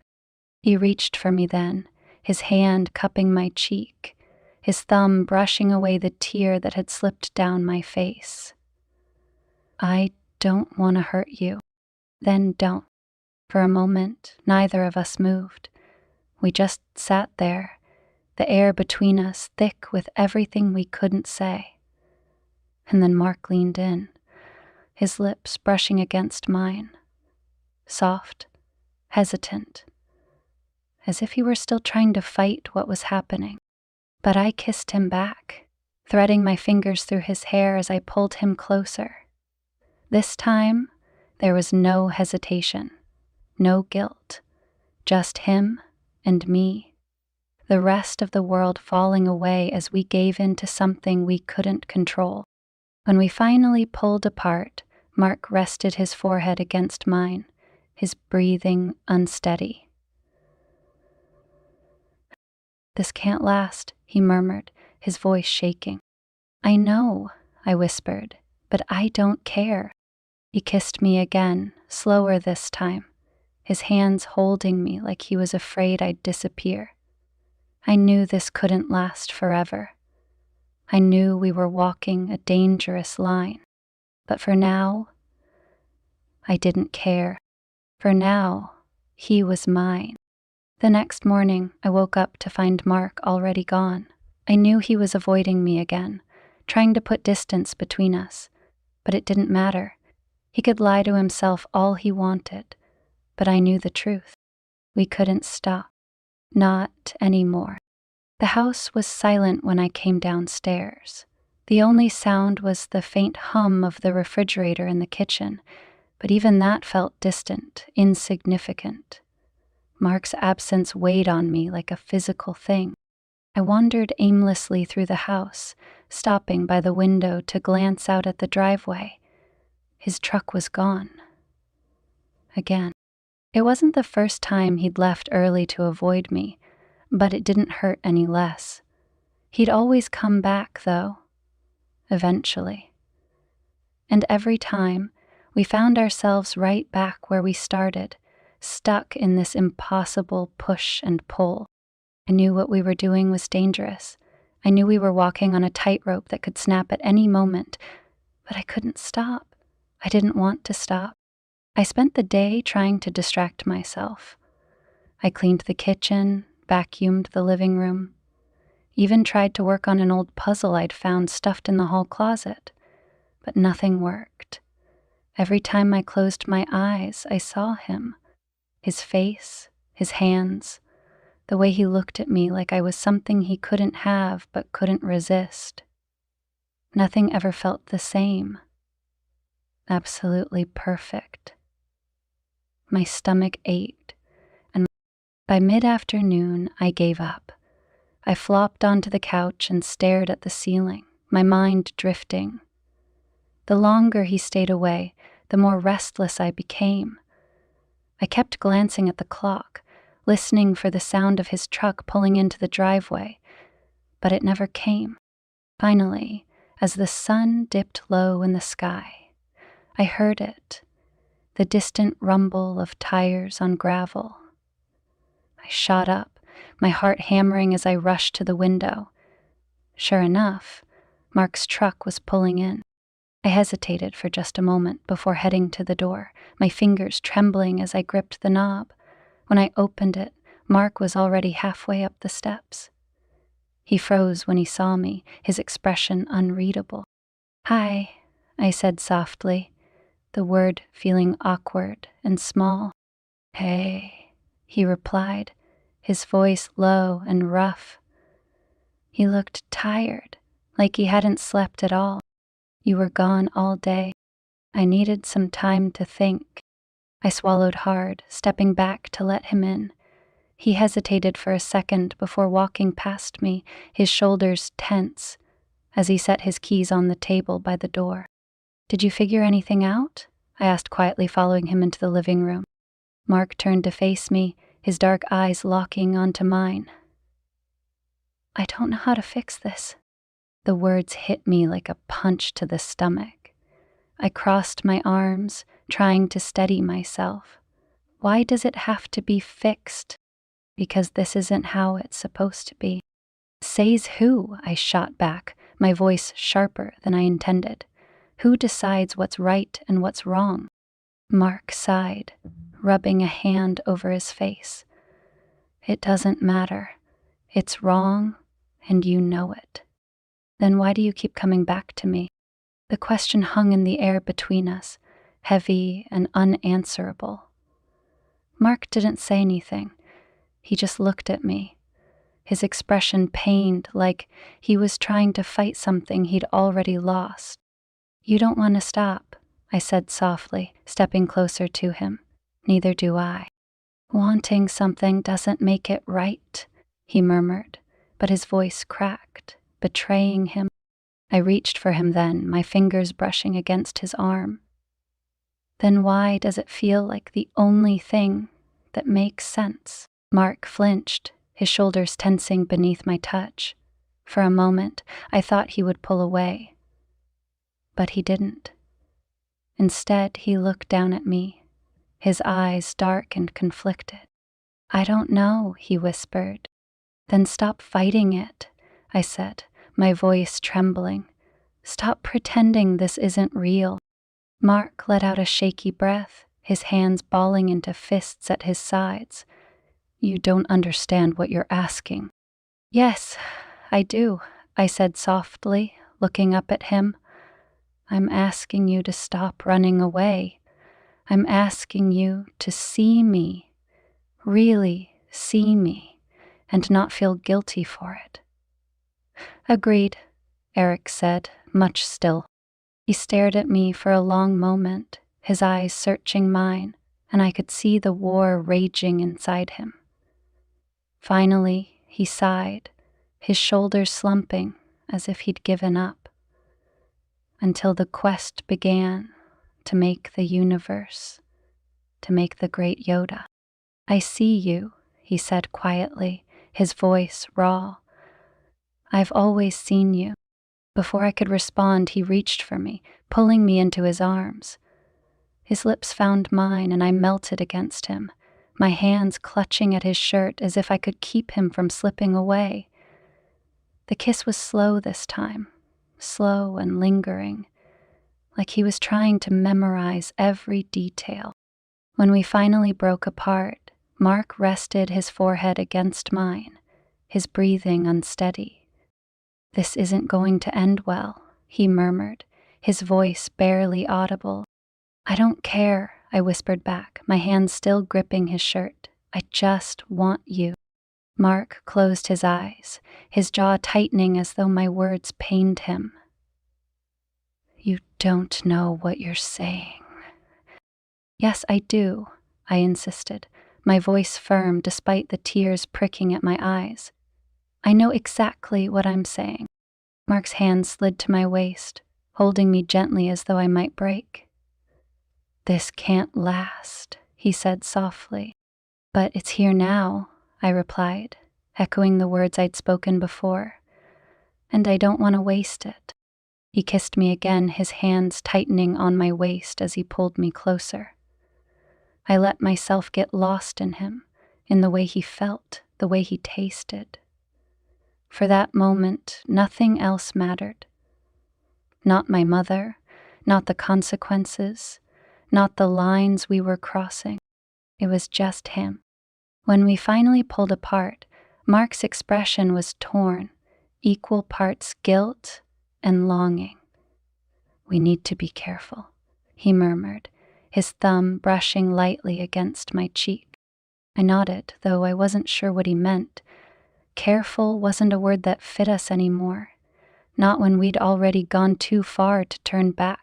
Speaker 1: He reached for me then, his hand cupping my cheek, his thumb brushing away the tear that had slipped down my face. "I don't want to hurt you." "Then don't." For a moment, neither of us moved. We just sat there, the air between us thick with everything we couldn't say. And then Mark leaned in, his lips brushing against mine, soft, hesitant, as if he were still trying to fight what was happening. But I kissed him back, threading my fingers through his hair as I pulled him closer. This time, there was no hesitation, no guilt, just him and me, the rest of the world falling away as we gave in to something we couldn't control. When we finally pulled apart, Mark rested his forehead against mine, his breathing unsteady. "This can't last," he murmured, his voice shaking. "I know," I whispered, "but I don't care." He kissed me again, slower this time, his hands holding me like he was afraid I'd disappear. I knew this couldn't last forever. I knew we were walking a dangerous line. But for now, I didn't care. For now, he was mine. The next morning, I woke up to find Mark already gone. I knew he was avoiding me again, trying to put distance between us. But it didn't matter. He could lie to himself all he wanted. But I knew the truth. We couldn't stop. Not anymore. The house was silent when I came downstairs. The only sound was the faint hum of the refrigerator in the kitchen, but even that felt distant, insignificant. Mark's absence weighed on me like a physical thing. I wandered aimlessly through the house, stopping by the window to glance out at the driveway. His truck was gone. Again. It wasn't the first time he'd left early to avoid me, but it didn't hurt any less. He'd always come back, though. Eventually. And every time, we found ourselves right back where we started, stuck in this impossible push and pull. I knew what we were doing was dangerous. I knew we were walking on a tightrope that could snap at any moment, but I couldn't stop. I didn't want to stop. I spent the day trying to distract myself. I cleaned the kitchen, vacuumed the living room. Even tried to work on an old puzzle I'd found stuffed in the hall closet. But nothing worked. Every time I closed my eyes, I saw him. His face, his hands, the way he looked at me like I was something he couldn't have but couldn't resist. Nothing ever felt the same. Absolutely perfect. My stomach ached, and by mid-afternoon, I gave up. I flopped onto the couch and stared at the ceiling, my mind drifting. The longer he stayed away, the more restless I became. I kept glancing at the clock, listening for the sound of his truck pulling into the driveway, but it never came. Finally, as the sun dipped low in the sky, I heard it, the distant rumble of tires on gravel. I shot up, my heart hammering as I rushed to the window. Sure enough, Mark's truck was pulling in. I hesitated for just a moment before heading to the door, my fingers trembling as I gripped the knob. When I opened it, Mark was already halfway up the steps. He froze when he saw me, his expression unreadable. "Hi," I said softly, the word feeling awkward and small. "Hey," he replied, his voice low and rough. He looked tired, like he hadn't slept at all. "You were gone all day. I needed some time to think." I swallowed hard, stepping back to let him in. He hesitated for a second before walking past me, his shoulders tense, as he set his keys on the table by the door. "Did you figure anything out?" I asked quietly, following him into the living room. Mark turned to face me, his dark eyes locking onto mine. "I don't know how to fix this." The words hit me like a punch to the stomach. I crossed my arms, trying to steady myself. "Why does it have to be fixed?" "Because this isn't how it's supposed to be." "Says who?" I shot back, my voice sharper than I intended. "Who decides what's right and what's wrong?" Mark sighed, rubbing a hand over his face. "It doesn't matter. It's wrong, and you know it." "Then why do you keep coming back to me?" The question hung in the air between us, heavy and unanswerable. Mark didn't say anything. He just looked at me, his expression pained, like he was trying to fight something he'd already lost. "You don't want to stop," I said softly, stepping closer to him. "Neither do I." "Wanting something doesn't make it right," he murmured, but his voice cracked, betraying him. I reached for him then, my fingers brushing against his arm. "Then why does it feel like the only thing that makes sense?" Mark flinched, his shoulders tensing beneath my touch. For a moment, I thought he would pull away. But he didn't. Instead, he looked down at me, his eyes dark and conflicted. "I don't know," he whispered. "Then stop fighting it," I said, my voice trembling. "Stop pretending this isn't real." Mark let out a shaky breath, his hands balling into fists at his sides. "You don't understand what you're asking." "Yes, I do," I said softly, looking up at him. "I'm asking you to stop running away. I'm asking you to see me, really see me, and not feel guilty for it." "Agreed," Eric said, much still. He stared at me for a long moment, his eyes searching mine, and I could see the war raging inside him. Finally, he sighed, his shoulders slumping as if he'd given up. Until the quest began to make the universe, to make the great Yoda. "I see you," he said quietly, his voice raw. "I've always seen you." Before I could respond, he reached for me, pulling me into his arms. His lips found mine, and I melted against him, my hands clutching at his shirt as if I could keep him from slipping away. The kiss was slow this time, slow and lingering, like he was trying to memorize every detail. When we finally broke apart, Mark rested his forehead against mine, his breathing unsteady. "This isn't going to end well," he murmured, his voice barely audible. "I don't care," I whispered back, my hands still gripping his shirt. "I just want you." Mark closed his eyes, his jaw tightening as though my words pained him. "You don't know what you're saying." "Yes, I do," I insisted, my voice firm despite the tears pricking at my eyes. "I know exactly what I'm saying." Mark's hand slid to my waist, holding me gently as though I might break. "This can't last," he said softly. "But it's here now," I replied, echoing the words I'd spoken before. "And I don't want to waste it." He kissed me again, his hands tightening on my waist as he pulled me closer. I let myself get lost in him, in the way he felt, the way he tasted. For that moment, nothing else mattered. Not my mother, not the consequences, not the lines we were crossing. It was just him. When we finally pulled apart, Mark's expression was torn, equal parts guilt and longing. "We need to be careful," he murmured, his thumb brushing lightly against my cheek. I nodded, though I wasn't sure what he meant. Careful wasn't a word that fit us anymore, not when we'd already gone too far to turn back.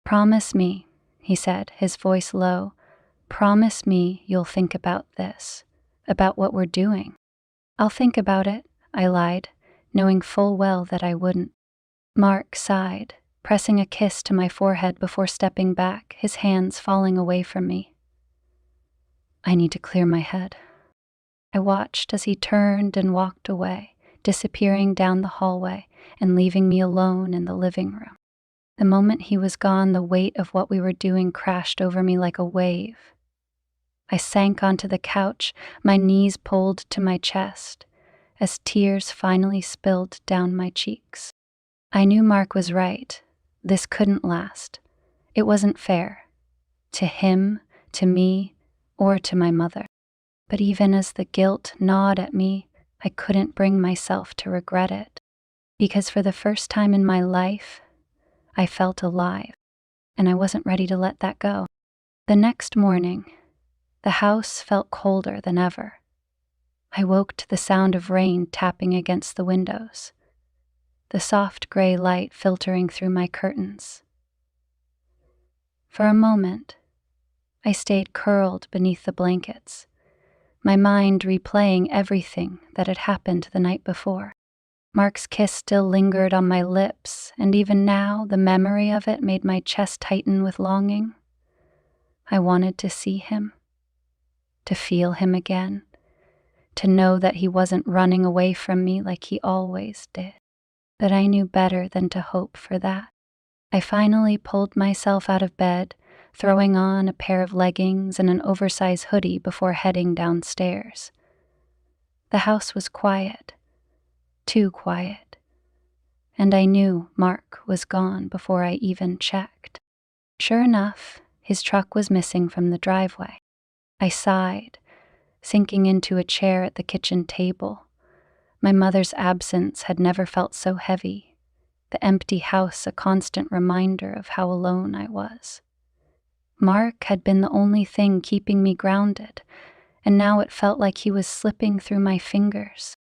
Speaker 1: "Promise me," he said, his voice low. "Promise me you'll think about this, about what we're doing." "I'll think about it," I lied, knowing full well that I wouldn't. Mark sighed, pressing a kiss to my forehead before stepping back, his hands falling away from me. "I need to clear my head." I watched as he turned and walked away, disappearing down the hallway and leaving me alone in the living room. The moment he was gone, the weight of what we were doing crashed over me like a wave. I sank onto the couch, my knees pulled to my chest, as tears finally spilled down my cheeks. I knew Mark was right. This couldn't last. It wasn't fair. To him, to me, or to my mother. But even as the guilt gnawed at me, I couldn't bring myself to regret it. Because for the first time in my life, I felt alive, and I wasn't ready to let that go. The next morning, the house felt colder than ever. I woke to the sound of rain tapping against the windows, the soft gray light filtering through my curtains. For a moment, I stayed curled beneath the blankets, my mind replaying everything that had happened the night before. Mark's kiss still lingered on my lips, and even now the memory of it made my chest tighten with longing. I wanted to see him, to feel him again, to know that he wasn't running away from me like he always did. But I knew better than to hope for that. I finally pulled myself out of bed, throwing on a pair of leggings and an oversized hoodie before heading downstairs. The house was quiet, too quiet, and I knew Mark was gone before I even checked. Sure enough, his truck was missing from the driveway. I sighed, sinking into a chair at the kitchen table. My mother's absence had never felt so heavy, the empty house a constant reminder of how alone I was. Mark had been the only thing keeping me grounded, and now it felt like he was slipping through my fingers.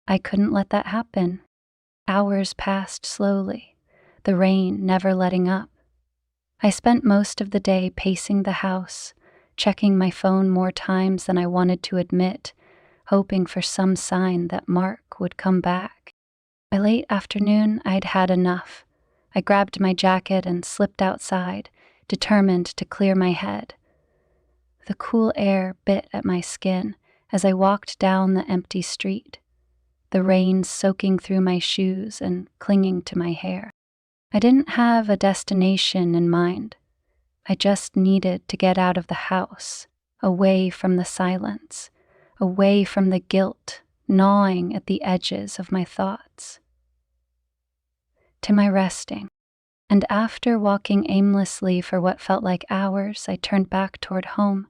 Speaker 1: I couldn't let that happen. Hours passed slowly, the rain never letting up. I spent most of the day pacing the house, checking my phone more times than I wanted to admit, hoping for some sign that Mark would come back. By late afternoon, I'd had enough. I grabbed my jacket and slipped outside, determined to clear my head. The cool air bit at my skin as I walked down the empty street, the rain soaking through my shoes and clinging to my hair. I didn't have a destination in mind. I just needed to get out of the house, away from the silence, away from the guilt gnawing at the edges of my thoughts. To my resting, and after walking aimlessly for what felt like hours, I turned back toward home,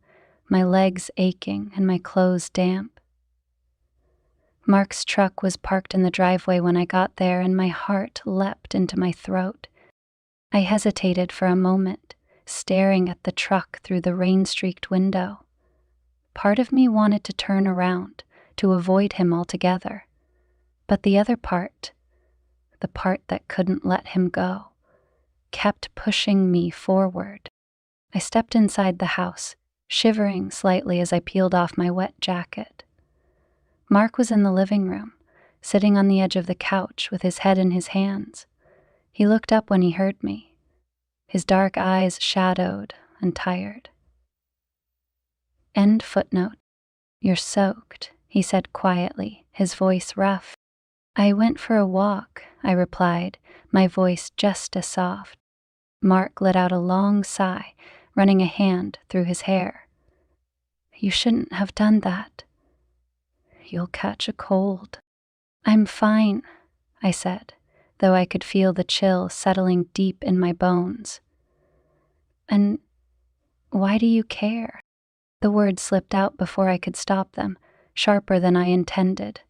Speaker 1: my legs aching and my clothes damp. Mark's truck was parked in the driveway when I got there, and my heart leapt into my throat. I hesitated for a moment, staring at the truck through the rain-streaked window. Part of me wanted to turn around, to avoid him altogether. But the other part, the part that couldn't let him go, kept pushing me forward. I stepped inside the house, shivering slightly as I peeled off my wet jacket. Mark was in the living room, sitting on the edge of the couch with his head in his hands. He looked up when he heard me, his dark eyes shadowed and tired. End footnote. "You're soaked," he said quietly, his voice rough. "I went for a walk," I replied, my voice just as soft. Mark let out a long sigh, running a hand through his hair. "You shouldn't have done that." "You'll catch a cold." "I'm fine," I said, though I could feel the chill settling deep in my bones. "And why do you care?" The words slipped out before I could stop them, sharper than I intended.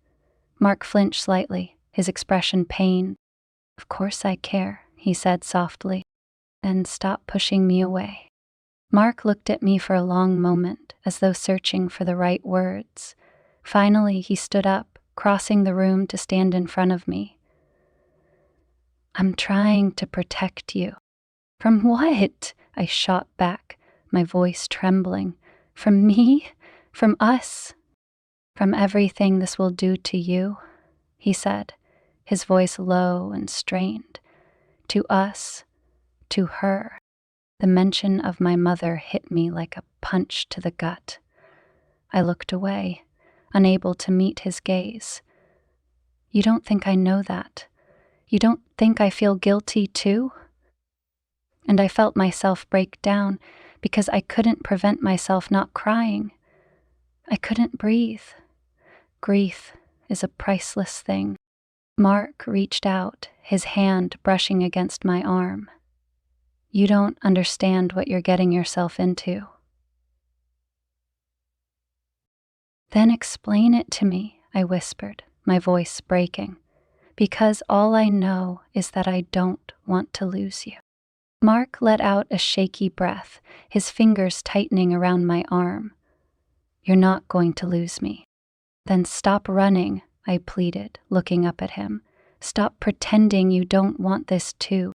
Speaker 1: Mark flinched slightly, his expression pained. "Of course I care," he said softly, "and stop pushing me away." Mark looked at me for a long moment, as though searching for the right words. Finally, he stood up, crossing the room to stand in front of me. "I'm trying to protect you." "From what?" I shot back, my voice trembling. "From me? From us?" "From everything this will do to you," he said, his voice low and strained. "To us, to her." The mention of my mother hit me like a punch to the gut. I looked away, unable to meet his gaze. "You don't think I know that? You don't think I feel guilty too?" And I felt myself break down because I couldn't prevent myself not crying. I couldn't breathe. Grief is a priceless thing. Mark reached out, his hand brushing against my arm. "You don't understand what you're getting yourself into." "Then explain it to me," I whispered, my voice breaking, "because all I know is that I don't want to lose you." Mark let out a shaky breath, his fingers tightening around my arm. "You're not going to lose me." "Then stop running," I pleaded, looking up at him. "Stop pretending you don't want this too."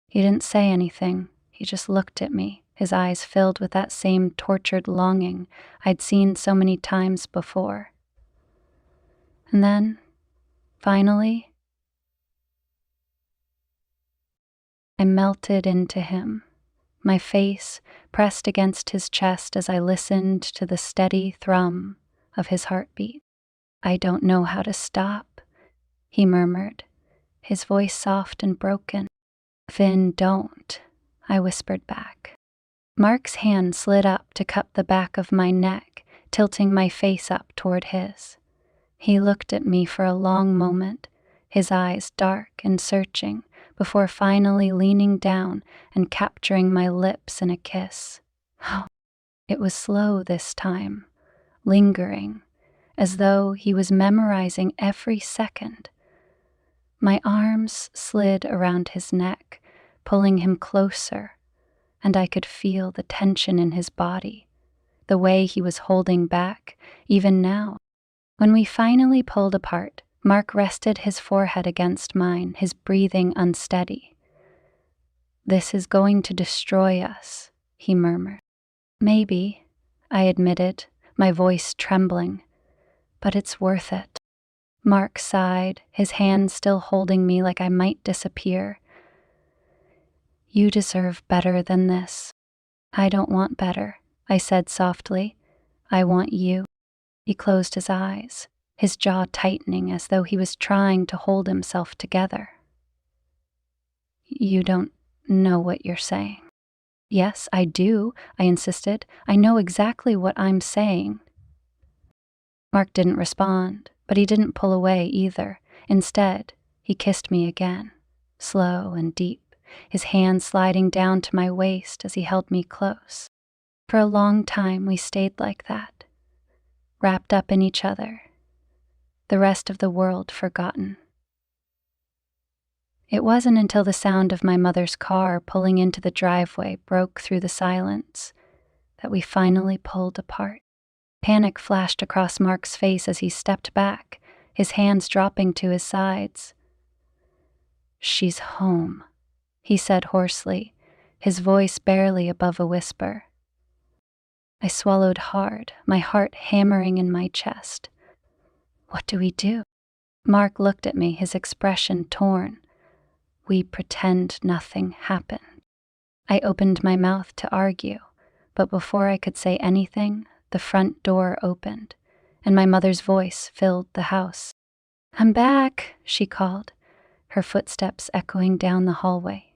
Speaker 1: He didn't say anything. He just looked at me, his eyes filled with that same tortured longing I'd seen so many times before. And then, finally, I melted into him, my face pressed against his chest as I listened to the steady thrum of his heartbeat. "I don't know how to stop," he murmured, his voice soft and broken. "Then don't," I whispered back. Mark's hand slid up to cup the back of my neck, tilting my face up toward his. He looked at me for a long moment, his eyes dark and searching, before finally leaning down and capturing my lips in a kiss. Oh, it was slow this time, lingering, as though he was memorizing every second. My arms slid around his neck, pulling him closer, and I could feel the tension in his body, the way he was holding back, even now. When we finally pulled apart, Mark rested his forehead against mine, his breathing unsteady. "This is going to destroy us," he murmured. "Maybe," I admitted, my voice trembling, "but it's worth it." Mark sighed, his hand still holding me like I might disappear. "You deserve better than this." "I don't want better," I said softly. "I want you." He closed his eyes, his jaw tightening as though he was trying to hold himself together. "You don't know what you're saying." "Yes, I do," I insisted. "I know exactly what I'm saying." Mark didn't respond, but he didn't pull away either. Instead, he kissed me again, slow and deep, his hand sliding down to my waist as he held me close. For a long time we stayed like that, wrapped up in each other, the rest of the world forgotten. It wasn't until the sound of my mother's car pulling into the driveway broke through the silence that we finally pulled apart. Panic flashed across Mark's face as he stepped back, his hands dropping to his sides. "She's home," he said hoarsely, his voice barely above a whisper. I swallowed hard, my heart hammering in my chest. What do we do? Mark looked at me, his expression torn. We pretend nothing happened. I opened my mouth to argue, but before I could say anything, the front door opened, and my mother's voice filled the house. "I'm back," she called, her footsteps echoing down the hallway.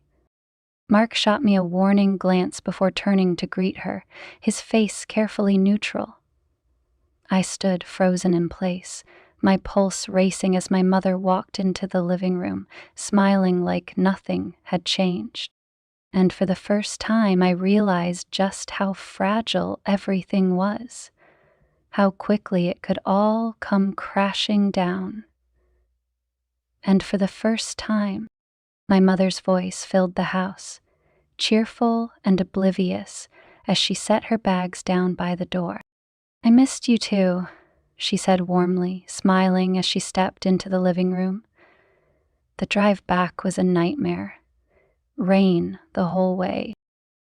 Speaker 1: Mark shot me a warning glance before turning to greet her, his face carefully neutral. I stood frozen in place, my pulse racing as my mother walked into the living room, smiling like nothing had changed. And for the first time, I realized just how fragile everything was, how quickly it could all come crashing down. And for the first time, my mother's voice filled the house, cheerful and oblivious, as she set her bags down by the door. "I missed you too," she said warmly, smiling as she stepped into the living room. The drive back was a nightmare. Rain the whole way.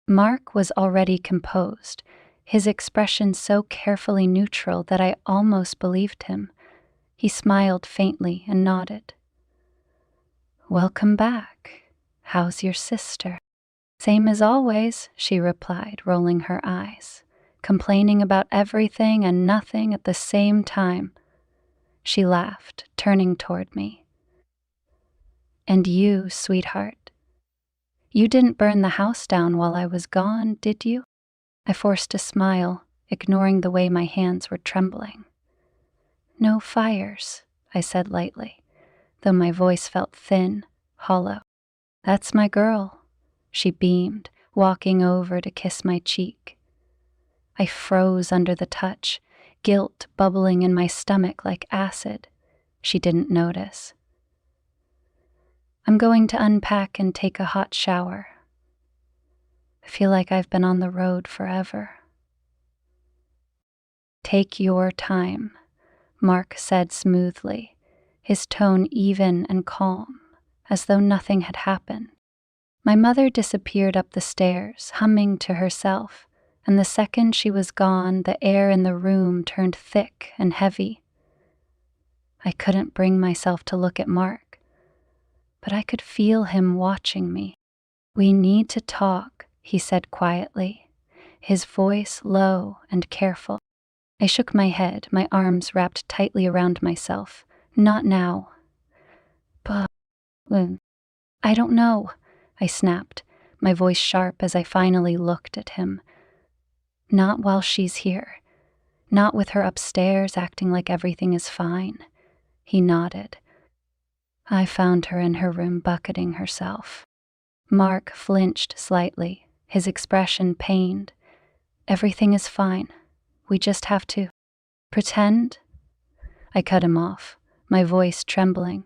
Speaker 1: Mark was already composed, his expression so carefully neutral that I almost believed him. He smiled faintly and nodded. "Welcome back. How's your sister?" "Same as always," she replied, rolling her eyes, complaining about everything and nothing at the same time. She laughed, turning toward me. "And you, sweetheart? You didn't burn the house down while I was gone, did you?" I forced a smile, ignoring the way my hands were trembling. "No fires," I said lightly, though my voice felt thin, hollow. "That's my girl," she beamed, walking over to kiss my cheek. I froze under the touch, guilt bubbling in my stomach like acid. She didn't notice. "I'm going to unpack and take a hot shower. I feel like I've been on the road forever." "Take your time," Mark said smoothly, his tone even and calm, as though nothing had happened. My mother disappeared up the stairs, humming to herself, and the second she was gone, the air in the room turned thick and heavy. I couldn't bring myself to look at Mark, but I could feel him watching me. "We need to talk," he said quietly, his voice low and careful. I shook my head, my arms wrapped tightly around myself. "Not now." "But I don't know," I snapped, my voice sharp as I finally looked at him. "Not while she's here. Not with her upstairs acting like everything is fine." He nodded. "I found her in her room bucketing herself." Mark flinched slightly, his expression pained. "Everything is fine. We just have to pretend." I cut him off, my voice trembling.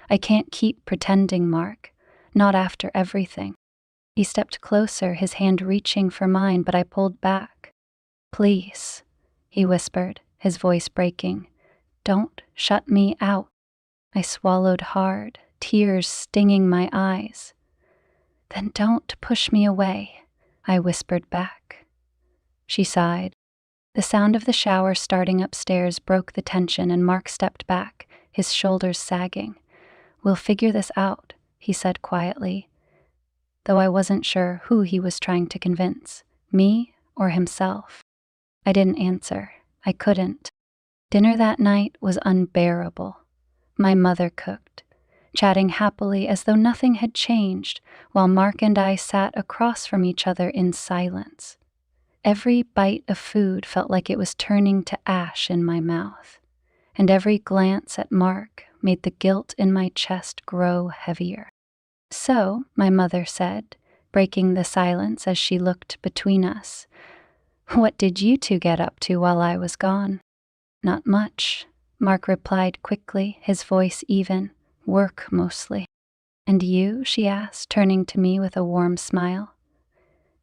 Speaker 1: "I can't keep pretending, Mark. Not after everything." He stepped closer, his hand reaching for mine, but I pulled back. "Please," he whispered, his voice breaking. "Don't shut me out." I swallowed hard, tears stinging my eyes. "Then don't push me away," I whispered back. She sighed. The sound of the shower starting upstairs broke the tension, and Mark stepped back, his shoulders sagging. "We'll figure this out," he said quietly, though I wasn't sure who he was trying to convince, me or himself. I didn't answer. I couldn't. Dinner that night was unbearable. My mother cooked, chatting happily as though nothing had changed, while Mark and I sat across from each other in silence. Every bite of food felt like it was turning to ash in my mouth, and every glance at Mark made the guilt in my chest grow heavier. "So," my mother said, breaking the silence as she looked between us, "what did you two get up to while I was gone?" "Not much," Mark replied quickly, his voice even. Work mostly. And you? She asked, turning to me with a warm smile.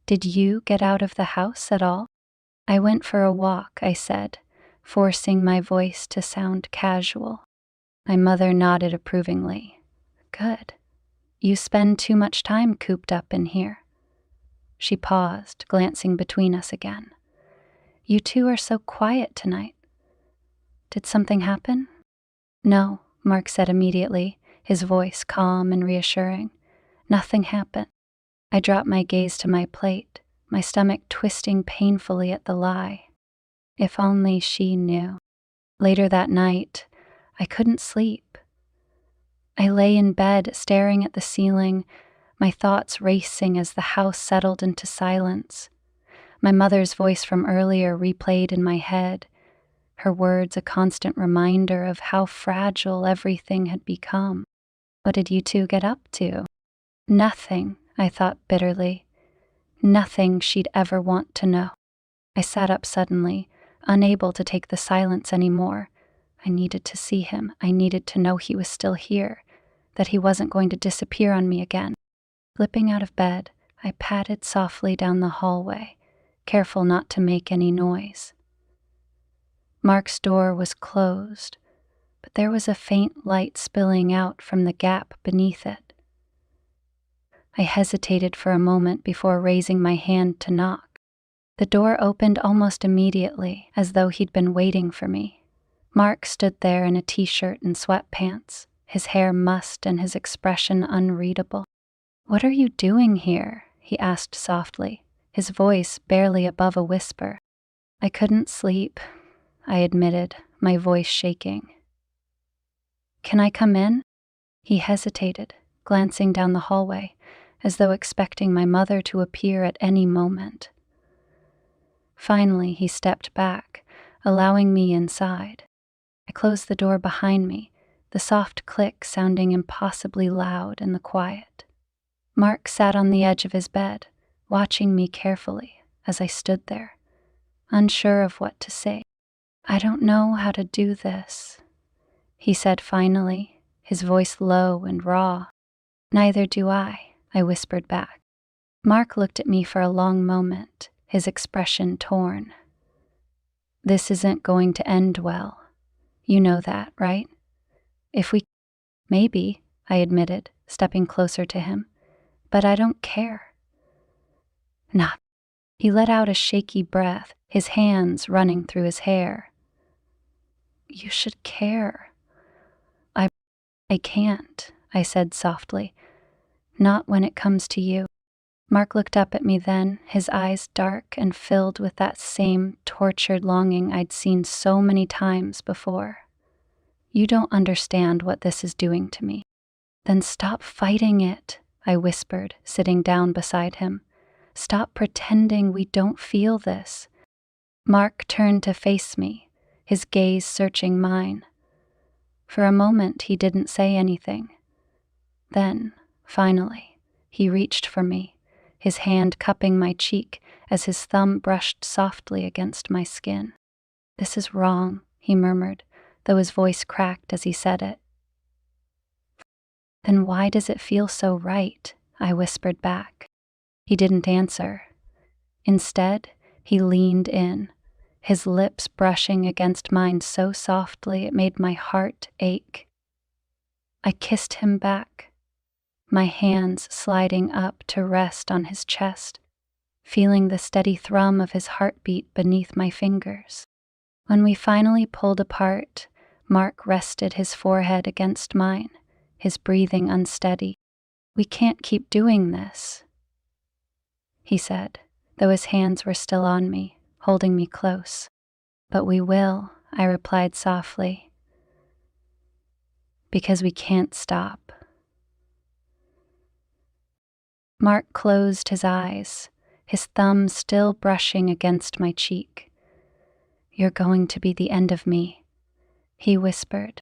Speaker 1: Did you get out of the house at all? I went for a walk, I said, forcing my voice to sound casual. My mother nodded approvingly. Good. You spend too much time cooped up in here. She paused, glancing between us again. You two are so quiet tonight. Did something happen? No, Mark said immediately, his voice calm and reassuring. Nothing happened. I dropped my gaze to my plate, my stomach twisting painfully at the lie. If only she knew. Later that night, I couldn't sleep. I lay in bed, staring at the ceiling, my thoughts racing as the house settled into silence. My mother's voice from earlier replayed in my head, her words a constant reminder of how fragile everything had become. What did you two get up to? Nothing, I thought bitterly. Nothing she'd ever want to know. I sat up suddenly, unable to take the silence anymore. I needed to see him. I needed to know he was still here, that he wasn't going to disappear on me again. Slipping out of bed, I padded softly down the hallway, careful not to make any noise. Mark's door was closed, but there was a faint light spilling out from the gap beneath it. I hesitated for a moment before raising my hand to knock. The door opened almost immediately, as though he'd been waiting for me. Mark stood there in a t-shirt and sweatpants, his hair mussed and his expression unreadable. What are you doing here? He asked softly, his voice barely above a whisper. I couldn't sleep, I admitted, my voice shaking. Can I come in? He hesitated, glancing down the hallway, as though expecting my mother to appear at any moment. Finally, he stepped back, allowing me inside. I closed the door behind me, the soft click sounding impossibly loud in the quiet. Mark sat on the edge of his bed, watching me carefully as I stood there, unsure of what to say. I don't know how to do this, he said finally, his voice low and raw. Neither do I whispered back. Mark looked at me for a long moment, his expression torn. This isn't going to end well. You know that, right? Maybe, I admitted, stepping closer to him. But I don't care. Not. He let out a shaky breath, his hands running through his hair. You should care. I can't, I said softly. Not when it comes to you. Mark looked up at me then, his eyes dark and filled with that same tortured longing I'd seen so many times before. You don't understand what this is doing to me. Then stop fighting it, I whispered, sitting down beside him. Stop pretending we don't feel this. Mark turned to face me, his gaze searching mine. For a moment, he didn't say anything. Then, finally, he reached for me, his hand cupping my cheek as his thumb brushed softly against my skin. This is wrong, he murmured, though his voice cracked as he said it. Then why does it feel so right? I whispered back. He didn't answer. Instead, he leaned in, his lips brushing against mine so softly it made my heart ache. I kissed him back, my hands sliding up to rest on his chest, feeling the steady thrum of his heartbeat beneath my fingers. When we finally pulled apart, Mark rested his forehead against mine, his breathing unsteady. We can't keep doing this, he said, though his hands were still on me, holding me close. But we will, I replied softly, because we can't stop. Mark closed his eyes, his thumb still brushing against my cheek. You're going to be the end of me, he whispered.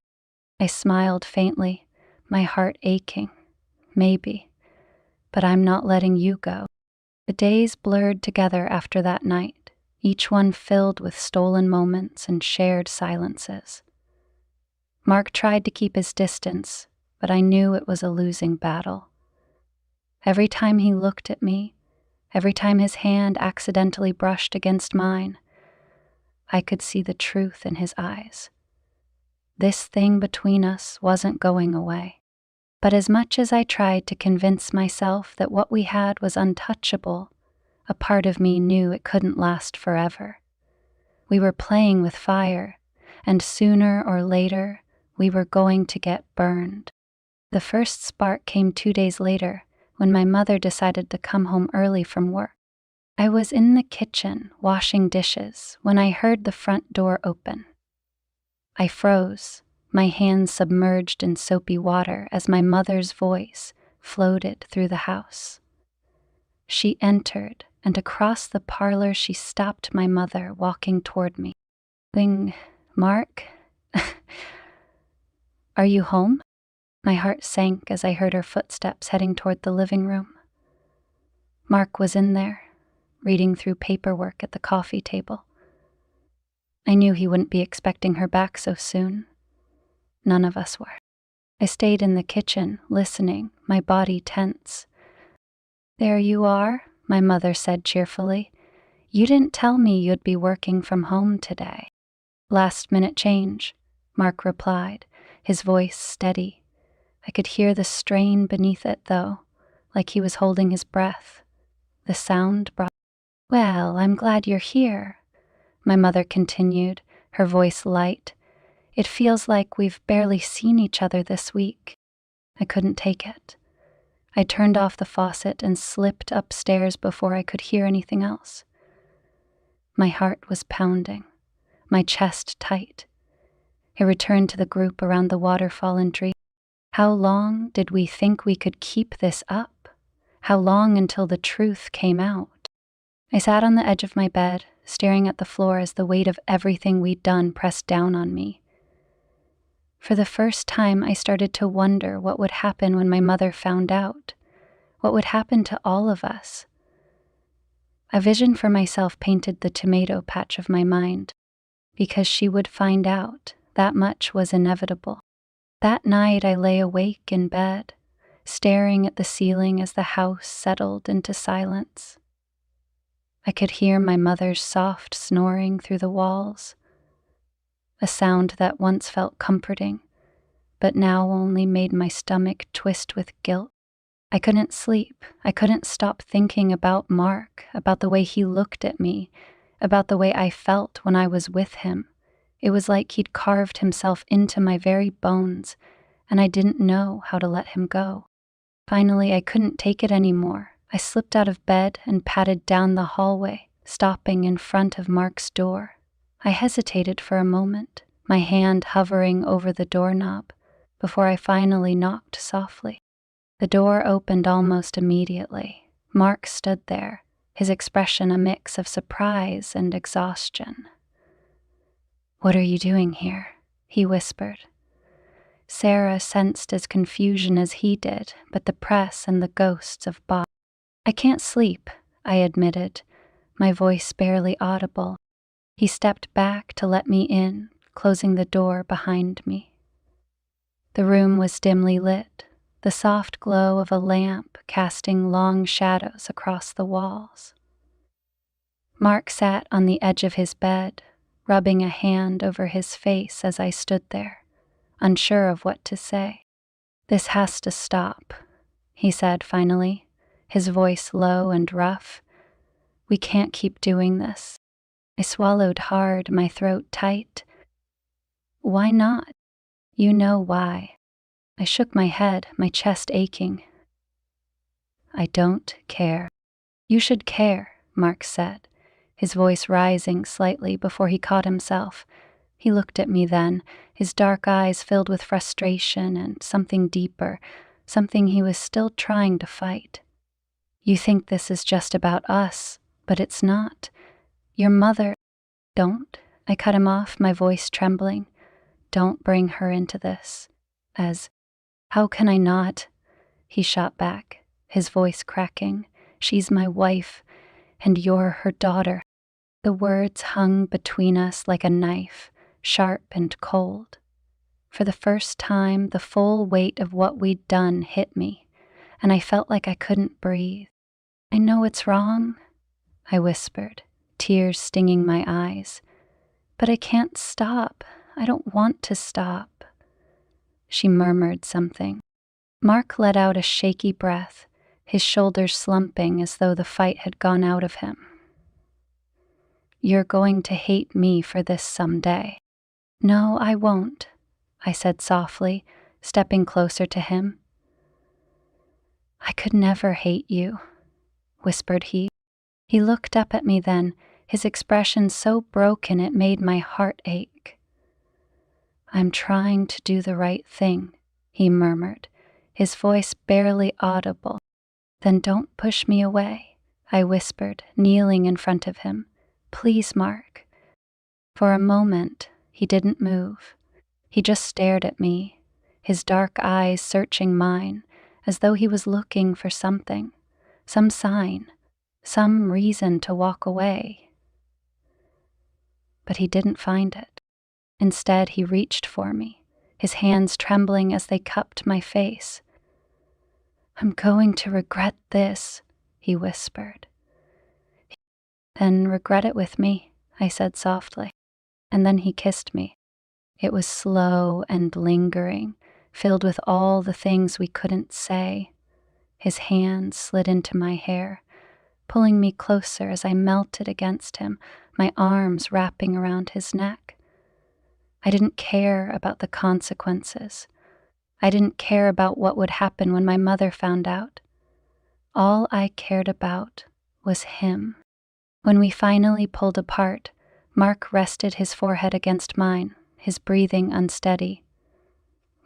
Speaker 1: I smiled faintly, my heart aching. Maybe, but I'm not letting you go. The days blurred together after that night, each one filled with stolen moments and shared silences. Mark tried to keep his distance, but I knew it was a losing battle. Every time he looked at me, every time his hand accidentally brushed against mine, I could see the truth in his eyes. This thing between us wasn't going away. But as much as I tried to convince myself that what we had was untouchable, a part of me knew it couldn't last forever. We were playing with fire, and sooner or later, we were going to get burned. The first spark came 2 days later, when my mother decided to come home early from work. I was in the kitchen washing dishes when I heard the front door open. I froze, my hands submerged in soapy water as my mother's voice floated through the house. She entered, and across the parlor she stopped my mother walking toward me. Mark, are you home? My heart sank as I heard her footsteps heading toward the living room. Mark was in there, reading through paperwork at the coffee table. I knew he wouldn't be expecting her back so soon. None of us were. I stayed in the kitchen, listening, my body tense. "There you are," my mother said cheerfully. "You didn't tell me you'd be working from home today." "Last-minute change," Mark replied, his voice steady. I could hear the strain beneath it, though, like he was holding his breath. The sound brought... "Well, I'm glad you're here," my mother continued, her voice light. "It feels like we've barely seen each other this week." I couldn't take it. I turned off the faucet and slipped upstairs before I could hear anything else. My heart was pounding, my chest tight. I returned to the group around the waterfall and dreamed. How long did we think we could keep this up? How long until the truth came out? I sat on the edge of my bed, staring at the floor as the weight of everything we'd done pressed down on me. For the first time, I started to wonder what would happen when my mother found out. What would happen to all of us? A vision for myself painted the tomato patch of my mind. Because she would find out, that much was inevitable. That night I lay awake in bed, staring at the ceiling as the house settled into silence. I could hear my mother's soft snoring through the walls, a sound that once felt comforting, but now only made my stomach twist with guilt. I couldn't sleep. I couldn't stop thinking about Mark, about the way he looked at me, about the way I felt when I was with him. It was like he'd carved himself into my very bones, and I didn't know how to let him go. Finally, I couldn't take it anymore. I slipped out of bed and padded down the hallway, stopping in front of Mark's door. I hesitated for a moment, my hand hovering over the doorknob, before I finally knocked softly. The door opened almost immediately. Mark stood there, his expression a mix of surprise and exhaustion. "What are you doing here?" he whispered. Sarah sensed his confusion as he did, but the press and the ghosts of Bob. "I can't sleep," I admitted, my voice barely audible. He stepped back to let me in, closing the door behind me. The room was dimly lit, the soft glow of a lamp casting long shadows across the walls. Mark sat on the edge of his bed, rubbing a hand over his face as I stood there, unsure of what to say. "This has to stop," he said finally, his voice low and rough. "We can't keep doing this." I swallowed hard, my throat tight. "Why not?" "You know why." I shook my head, my chest aching. "I don't care." "You should care," Mark said, his voice rising slightly before he caught himself. He looked at me then, his dark eyes filled with frustration and something deeper, something he was still trying to fight. "You think this is just about us, but it's not. Your mother..." "Don't," I cut him off, my voice trembling. "Don't bring her into this." "How can I not?" He shot back, his voice cracking. "She's my wife, and you're her daughter." The words hung between us like a knife, sharp and cold. For the first time, the full weight of what we'd done hit me, and I felt like I couldn't breathe. "I know it's wrong," I whispered, tears stinging my eyes. "But I can't stop. I don't want to stop." She murmured something. Mark let out a shaky breath, his shoulders slumping as though the fight had gone out of him. "You're going to hate me for this someday." "No, I won't," I said softly, stepping closer to him. "I could never hate you," whispered he. He looked up at me then, his expression so broken it made my heart ache. "I'm trying to do the right thing," he murmured, his voice barely audible. "Then don't push me away," I whispered, kneeling in front of him. "Please, Mark." For a moment, he didn't move. He just stared at me, his dark eyes searching mine, as though he was looking for something, some sign, some reason to walk away. But he didn't find it. Instead, he reached for me, his hands trembling as they cupped my face. "I'm going to regret this," he whispered. "Then regret it with me," I said softly. And then he kissed me. It was slow and lingering, filled with all the things we couldn't say. His hand slid into my hair, pulling me closer as I melted against him, my arms wrapping around his neck. I didn't care about the consequences. I didn't care about what would happen when my mother found out. All I cared about was him. When we finally pulled apart, Mark rested his forehead against mine, his breathing unsteady.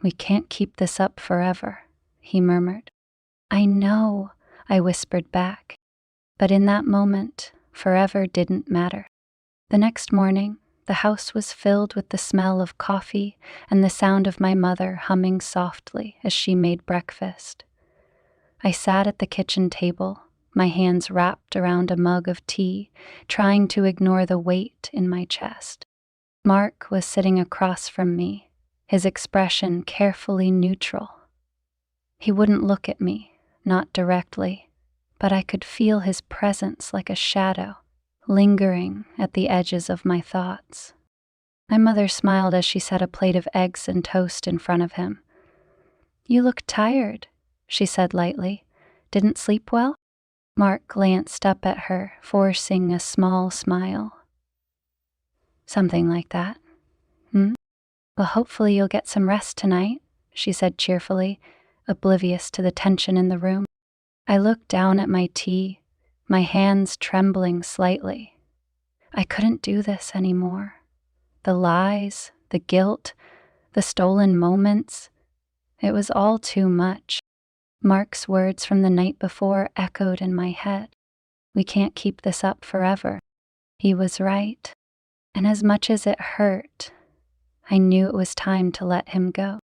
Speaker 1: "We can't keep this up forever," he murmured. "I know," I whispered back. But in that moment, forever didn't matter. The next morning, the house was filled with the smell of coffee and the sound of my mother humming softly as she made breakfast. I sat at the kitchen table, my hands wrapped around a mug of tea, trying to ignore the weight in my chest. Mark was sitting across from me, his expression carefully neutral. He wouldn't look at me, not directly, but I could feel his presence like a shadow, lingering at the edges of my thoughts. My mother smiled as she set a plate of eggs and toast in front of him. "You look tired," she said lightly. "Didn't sleep well?" Mark glanced up at her, forcing a small smile. "Something like that." "Well, hopefully you'll get some rest tonight," she said cheerfully, oblivious to the tension in the room. I looked down at my tea, my hands trembling slightly. I couldn't do this anymore. The lies, the guilt, the stolen moments, it was all too much. Mark's words from the night before echoed in my head. We can't keep this up forever. He was right. And as much as it hurt, I knew it was time to let him go.